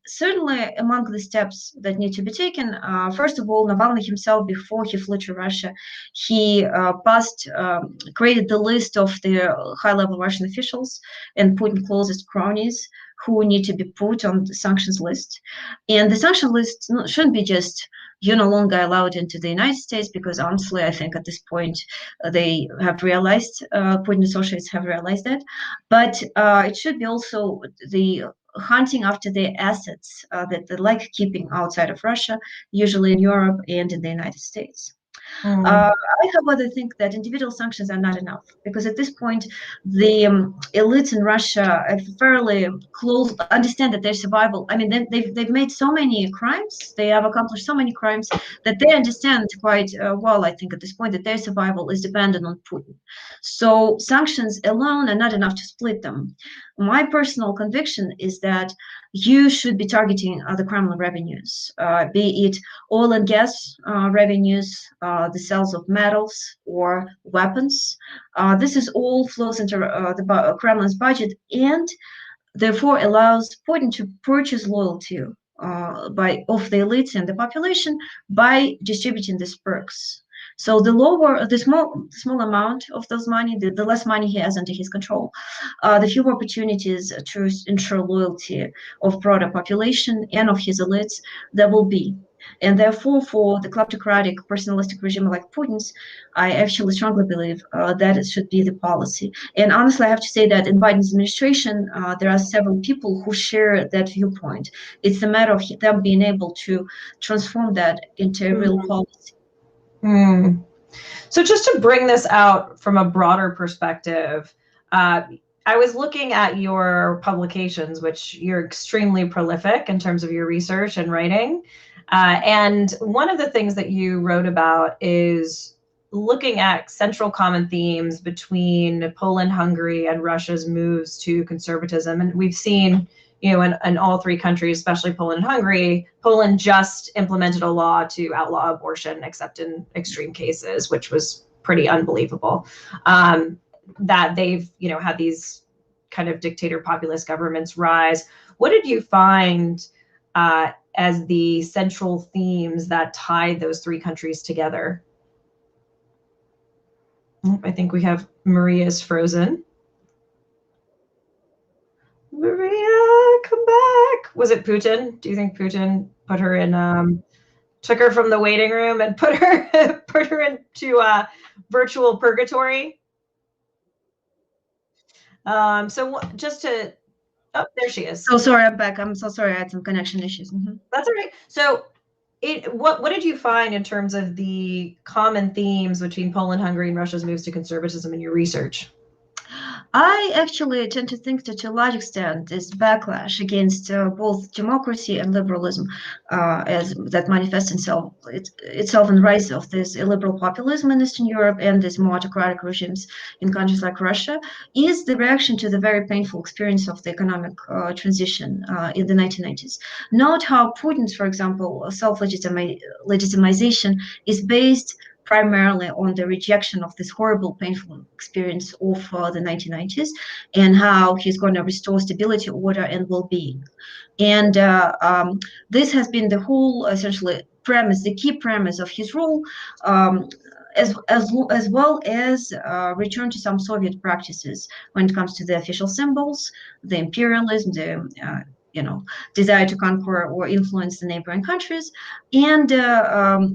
[SPEAKER 3] Certainly, among the steps that need to be taken, first of all, Navalny himself, before he flew to Russia, he created the list of the high-level Russian officials and Putin closest cronies who need to be put on the sanctions list. And the sanction list shouldn't be just no longer allowed into the United States, because honestly, I think at this point they have realized, Putin associates have realized that. But it should be also the hunting after the assets that they like keeping outside of Russia, usually in Europe and in the United States. I, however, think that individual sanctions are not enough, because at this point, the elites in Russia have fairly close understand that their survival. I mean, they've made so many crimes, they have accomplished so many crimes that they understand quite well. I think at this point that their survival is dependent on Putin. So sanctions alone are not enough to split them. My personal conviction is that you should be targeting the Kremlin revenues, be it oil and gas revenues, the sales of metals or weapons. This is all flows into the Kremlin's budget, and therefore allows Putin to purchase loyalty of the elites and the population by distributing these perks. So the small amount of those money, the less money he has under his control, the fewer opportunities to ensure loyalty of broader population and of his elites there will be. And therefore, for the kleptocratic, personalistic regime like Putin's, I actually strongly believe that it should be the policy. And honestly, I have to say that in Biden's administration, there are several people who share that viewpoint. It's a matter of them being able to transform that into a real policy.
[SPEAKER 1] So just to bring this out from a broader perspective, I was looking at your publications, which you're extremely prolific in terms of your research and writing. And one of the things that you wrote about is looking at central common themes between Poland, Hungary, and Russia's moves to conservatism. And we've seen, in all three countries, especially Poland and Hungary, Poland just implemented a law to outlaw abortion, except in extreme cases, which was pretty unbelievable. That they've, had these kind of dictator populist governments rise. What did you find as the central themes that tied those three countries together? I think we have Maria's frozen. Maria, come back. Was it Putin? Do you think Putin put her in, took her from the waiting room and put her into virtual purgatory? So just to, oh, there she is.
[SPEAKER 3] So sorry, I'm back. I'm so sorry, I had some connection issues.
[SPEAKER 1] That's all right. So what did you find in terms of the common themes between Poland, Hungary, and Russia's moves to conservatism in your research?
[SPEAKER 3] I actually tend to think that to a large extent this backlash against both democracy and liberalism, as that manifests itself in the rise of this illiberal populism in Eastern Europe and these more autocratic regimes in countries like Russia, is the reaction to the very painful experience of the economic transition in the 1990s. Note how Putin's, for example, self-legitimization is based primarily on the rejection of this horrible, painful experience of the 1990s, and how he's going to restore stability, order, and well-being. And this has been the whole, essentially, premise, the key premise of his rule, as well as return to some Soviet practices when it comes to the official symbols, the imperialism, the desire to conquer or influence the neighboring countries, and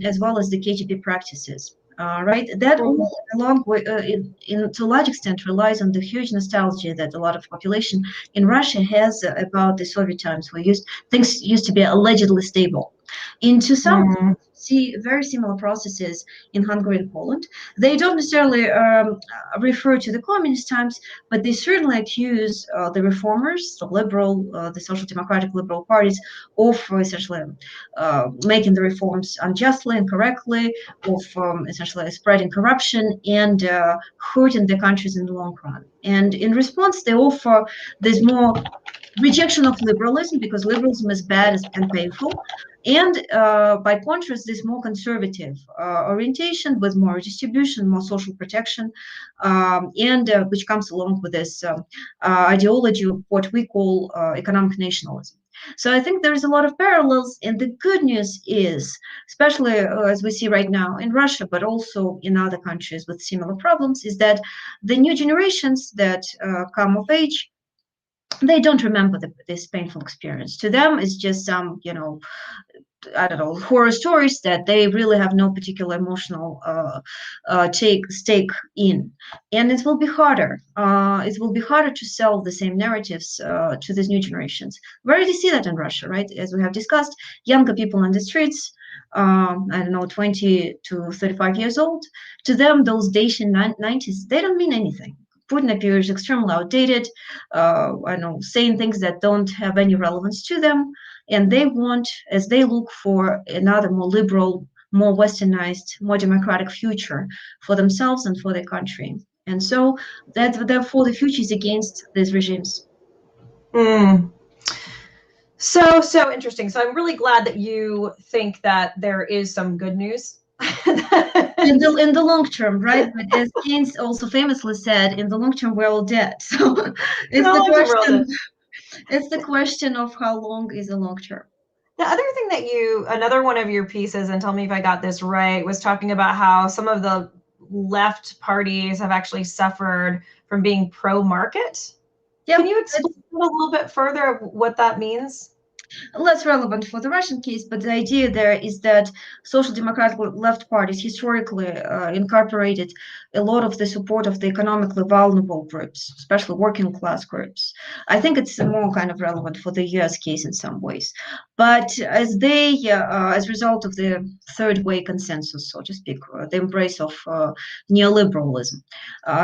[SPEAKER 3] as well as the KGB practices. Right, that all along with, to a large extent relies on the huge nostalgia that a lot of population in Russia has about the Soviet times, where things used to be allegedly stable. Into some see very similar processes in Hungary and Poland. They don't necessarily refer to the communist times, but they certainly accuse the reformers, the liberal, the social democratic liberal parties, of essentially making the reforms unjustly and incorrectly, of essentially spreading corruption and hurting the countries in the long run. And in response, they offer this more rejection of liberalism, because liberalism is bad and painful, and by contrast, this more conservative orientation with more redistribution, more social protection, and which comes along with this ideology of what we call economic nationalism. So I think there's a lot of parallels, and the good news is, especially as we see right now in Russia, but also in other countries with similar problems, is that the new generations that come of age, they don't remember this painful experience. To them, it's just some, I don't know, horror stories that they really have no particular emotional stake in, and it will be harder. It will be harder to sell the same narratives to these new generations. We already see that in Russia, right? As we have discussed, younger people on the streets, I don't know, 20 to 35 years old. To them, those Dacian 90s, they don't mean anything. Putin appears extremely outdated, saying things that don't have any relevance to them. And they want, as they look for another more liberal, more westernized, more democratic future for themselves and for their country. And so therefore the future is against these regimes.
[SPEAKER 1] So interesting. So I'm really glad that you think that there is some good news.
[SPEAKER 3] in the long term, right? But as Keynes also famously said, in the long term, we're all dead. So it's the question of how long is the long term.
[SPEAKER 1] The other thing that another one of your pieces, and tell me if I got this right, was talking about how some of the left parties have actually suffered from being pro-market. Yep. Can you explain a little bit further of what that means?
[SPEAKER 3] Less relevant for the Russian case, but the idea there is that social democratic left parties historically incorporated a lot of the support of the economically vulnerable groups, especially working class groups. I think it's more kind of relevant for the US case in some ways. But as a result of the third way consensus, so to speak, the embrace of neoliberalism,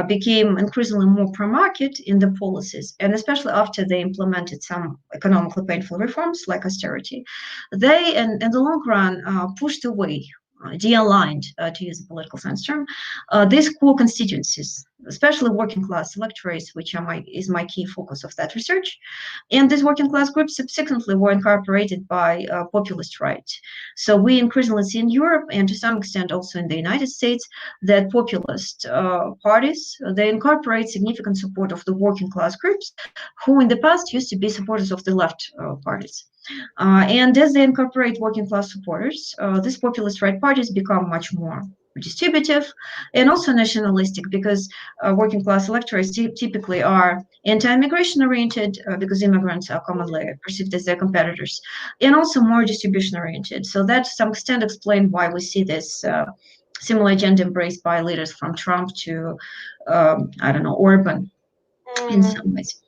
[SPEAKER 3] became increasingly more pro-market in the policies, and especially after they implemented some economically painful reforms like austerity, they, in the long run, pushed away, de-aligned, to use a political science term, these core constituencies, especially working class electorates, which is my key focus of that research. And these working class groups subsequently were incorporated by populist right. So we increasingly see in Europe, and to some extent also in the United States, that populist parties, they incorporate significant support of the working class groups, who in the past used to be supporters of the left parties. And as they incorporate working class supporters, these populist right parties become much more redistributive and also nationalistic, because working class electorates typically are anti-immigration oriented, because immigrants are commonly perceived as their competitors, and also more distribution oriented. So that to some extent explains why we see this similar agenda embraced by leaders from Trump to, Orban in some ways.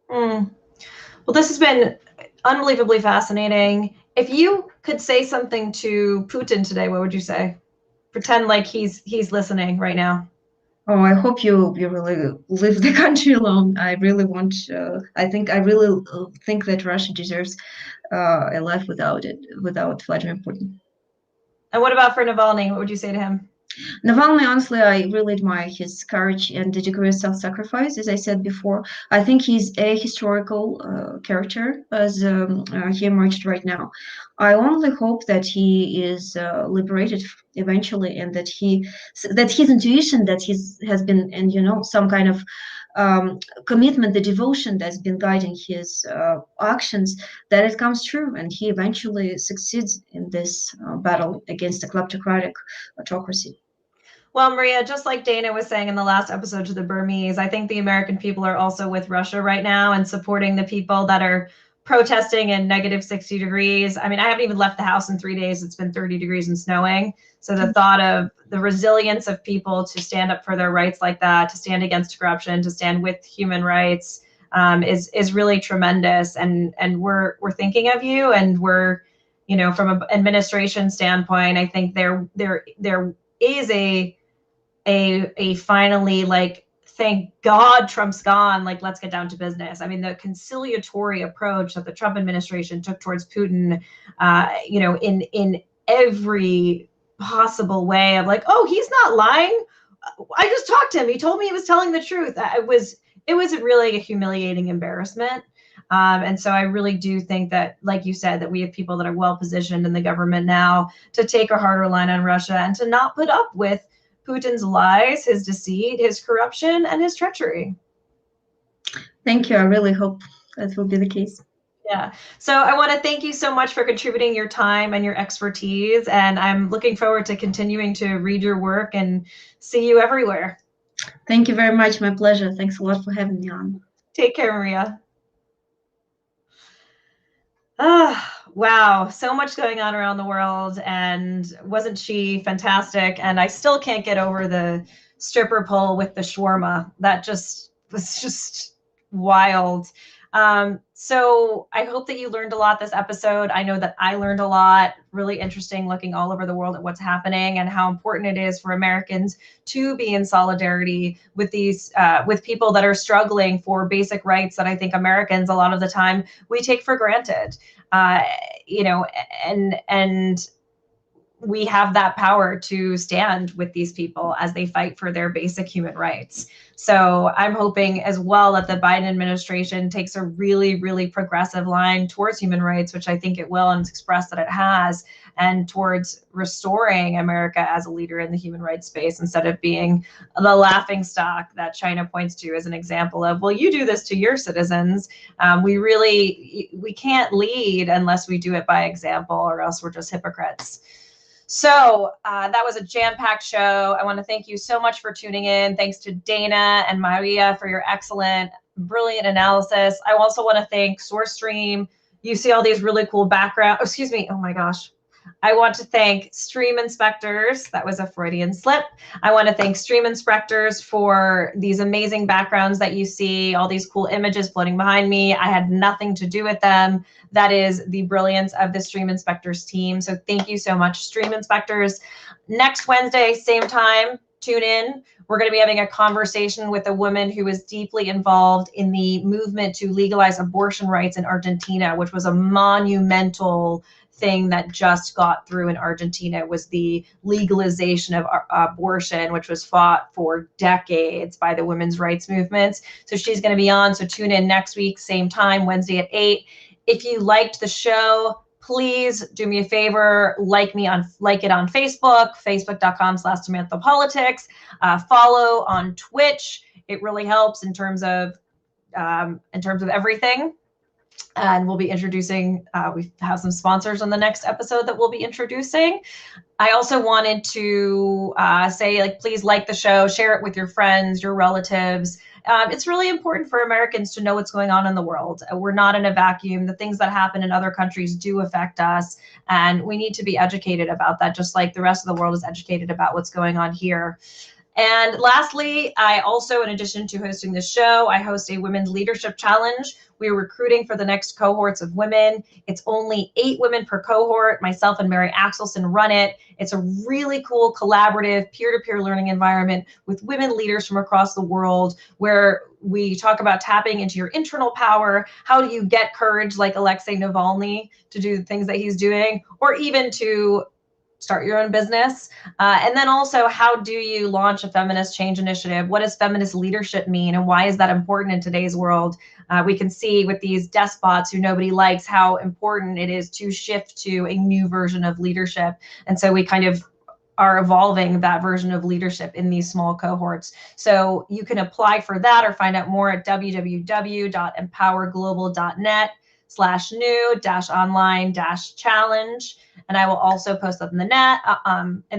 [SPEAKER 1] Well, this has been unbelievably fascinating. If you could say something to Putin today, what would you say? Pretend like he's listening right now.
[SPEAKER 3] Oh, I hope you really leave the country alone. I really want. I really think that Russia deserves a life without Vladimir Putin.
[SPEAKER 1] And what about for Navalny? What would you say to him?
[SPEAKER 3] Navalny, honestly, I really admire his courage and the degree of self-sacrifice. As I said before, I think he's a historical character as he emerged right now. I only hope that he is liberated eventually, and that his intuition that has been, and some kind of commitment, the devotion that's been guiding his actions, that it comes true, and he eventually succeeds in this battle against a kleptocratic autocracy.
[SPEAKER 1] Well, Maria, just like Dana was saying in the last episode to the Burmese, I think the American people are also with Russia right now and supporting the people that are protesting in negative 60 degrees. I mean, I haven't even left the house in 3 days. It's been 30 degrees and snowing. So the thought of the resilience of people to stand up for their rights like that, to stand against corruption, to stand with human rights, is really tremendous. And we're thinking of you, and we're, from an administration standpoint, I think there is a finally, like, thank God Trump's gone, like, let's get down to business. I mean, the conciliatory approach that the Trump administration took towards Putin, in every possible way of like, oh, he's not lying. I just talked to him. He told me he was telling the truth. It was really a humiliating embarrassment. And so I really do think that, like you said, that we have people that are well positioned in the government now to take a harder line on Russia and to not put up with Putin's lies, his deceit, his corruption, and his treachery.
[SPEAKER 3] Thank you. I really hope that will be the case.
[SPEAKER 1] Yeah. So I want to thank you so much for contributing your time and your expertise. And I'm looking forward to continuing to read your work and see you everywhere.
[SPEAKER 3] Thank you very much. My pleasure. Thanks a lot for having me on.
[SPEAKER 1] Take care, Maria. Wow, so much going on around the world, and wasn't she fantastic? And I still can't get over the stripper pole with the shawarma. That just was just wild. So I hope that you learned a lot this episode. I know that I learned a lot. Really interesting looking all over the world at what's happening and how important it is for Americans to be in solidarity with these with people that are struggling for basic rights that I think Americans a lot of the time we take for granted. And we have that power to stand with these people as they fight for their basic human rights. So I'm hoping as well that the Biden administration takes a really, really progressive line towards human rights, which I think it will, and it's expressed that it has, and towards restoring America as a leader in the human rights space instead of being the laughing stock that China points to as an example of, well, you do this to your citizens. We can't lead unless we do it by example, or else we're just hypocrites. So that was a jam-packed show. I want to thank you so much for tuning in. Thanks to Dana and Maria for your excellent, brilliant analysis. I also want to thank SourceStream. You see all these really cool background. Excuse me. Oh my gosh. I want to thank Stream Inspectors. That was a Freudian slip. I want to thank Stream Inspectors for these amazing backgrounds that you see, all these cool images floating behind me. I had nothing to do with them. That is the brilliance of the Stream Inspectors team. So thank you so much, Stream Inspectors. Next Wednesday, same time, tune in. We're going to be having a conversation with a woman who is deeply involved in the movement to legalize abortion rights in Argentina, which was a monumental thing that just got through in Argentina. Was the legalization of abortion, which was fought for decades by the women's rights movements. So she's going to be on. So tune in next week, same time, Wednesday at 8. If you liked the show, please do me a favor, like it on Facebook, facebook.com/Samanthropolitics. Follow on Twitch. It really helps in terms of everything. And we'll be introducing, we have some sponsors on the next episode that we'll be introducing. I also wanted to say, please like the show, share it with your friends, your relatives. It's really important for Americans to know what's going on in the world. We're not in a vacuum. The things that happen in other countries do affect us, and we need to be educated about that, just like the rest of the world is educated about what's going on here. And lastly, I also, in addition to hosting the show, I host a Women's Leadership Challenge. We're recruiting for the next cohorts of women. It's only 8 women per cohort. Myself and Mary Axelson run it. It's a really cool, collaborative, peer-to-peer learning environment with women leaders from across the world, where we talk about tapping into your internal power. How do you get courage like Alexei Navalny to do the things that he's doing, or even to start your own business? And then also, how do you launch a feminist change initiative? What does feminist leadership mean, and why is that important in today's world? We can see with these despots who nobody likes how important it is to shift to a new version of leadership. And so we kind of are evolving that version of leadership in these small cohorts. So you can apply for that or find out more at www.empowerglobal.net/new-online-challenge. And I will also post that in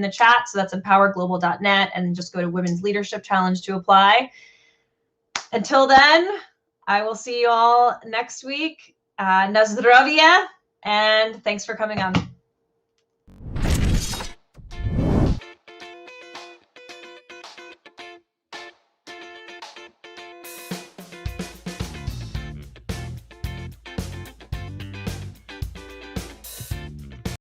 [SPEAKER 1] the chat. So that's empowerglobal.net, and just go to Women's Leadership Challenge to apply. Until then, I will see you all next week. Na zdrowie, and thanks for coming on.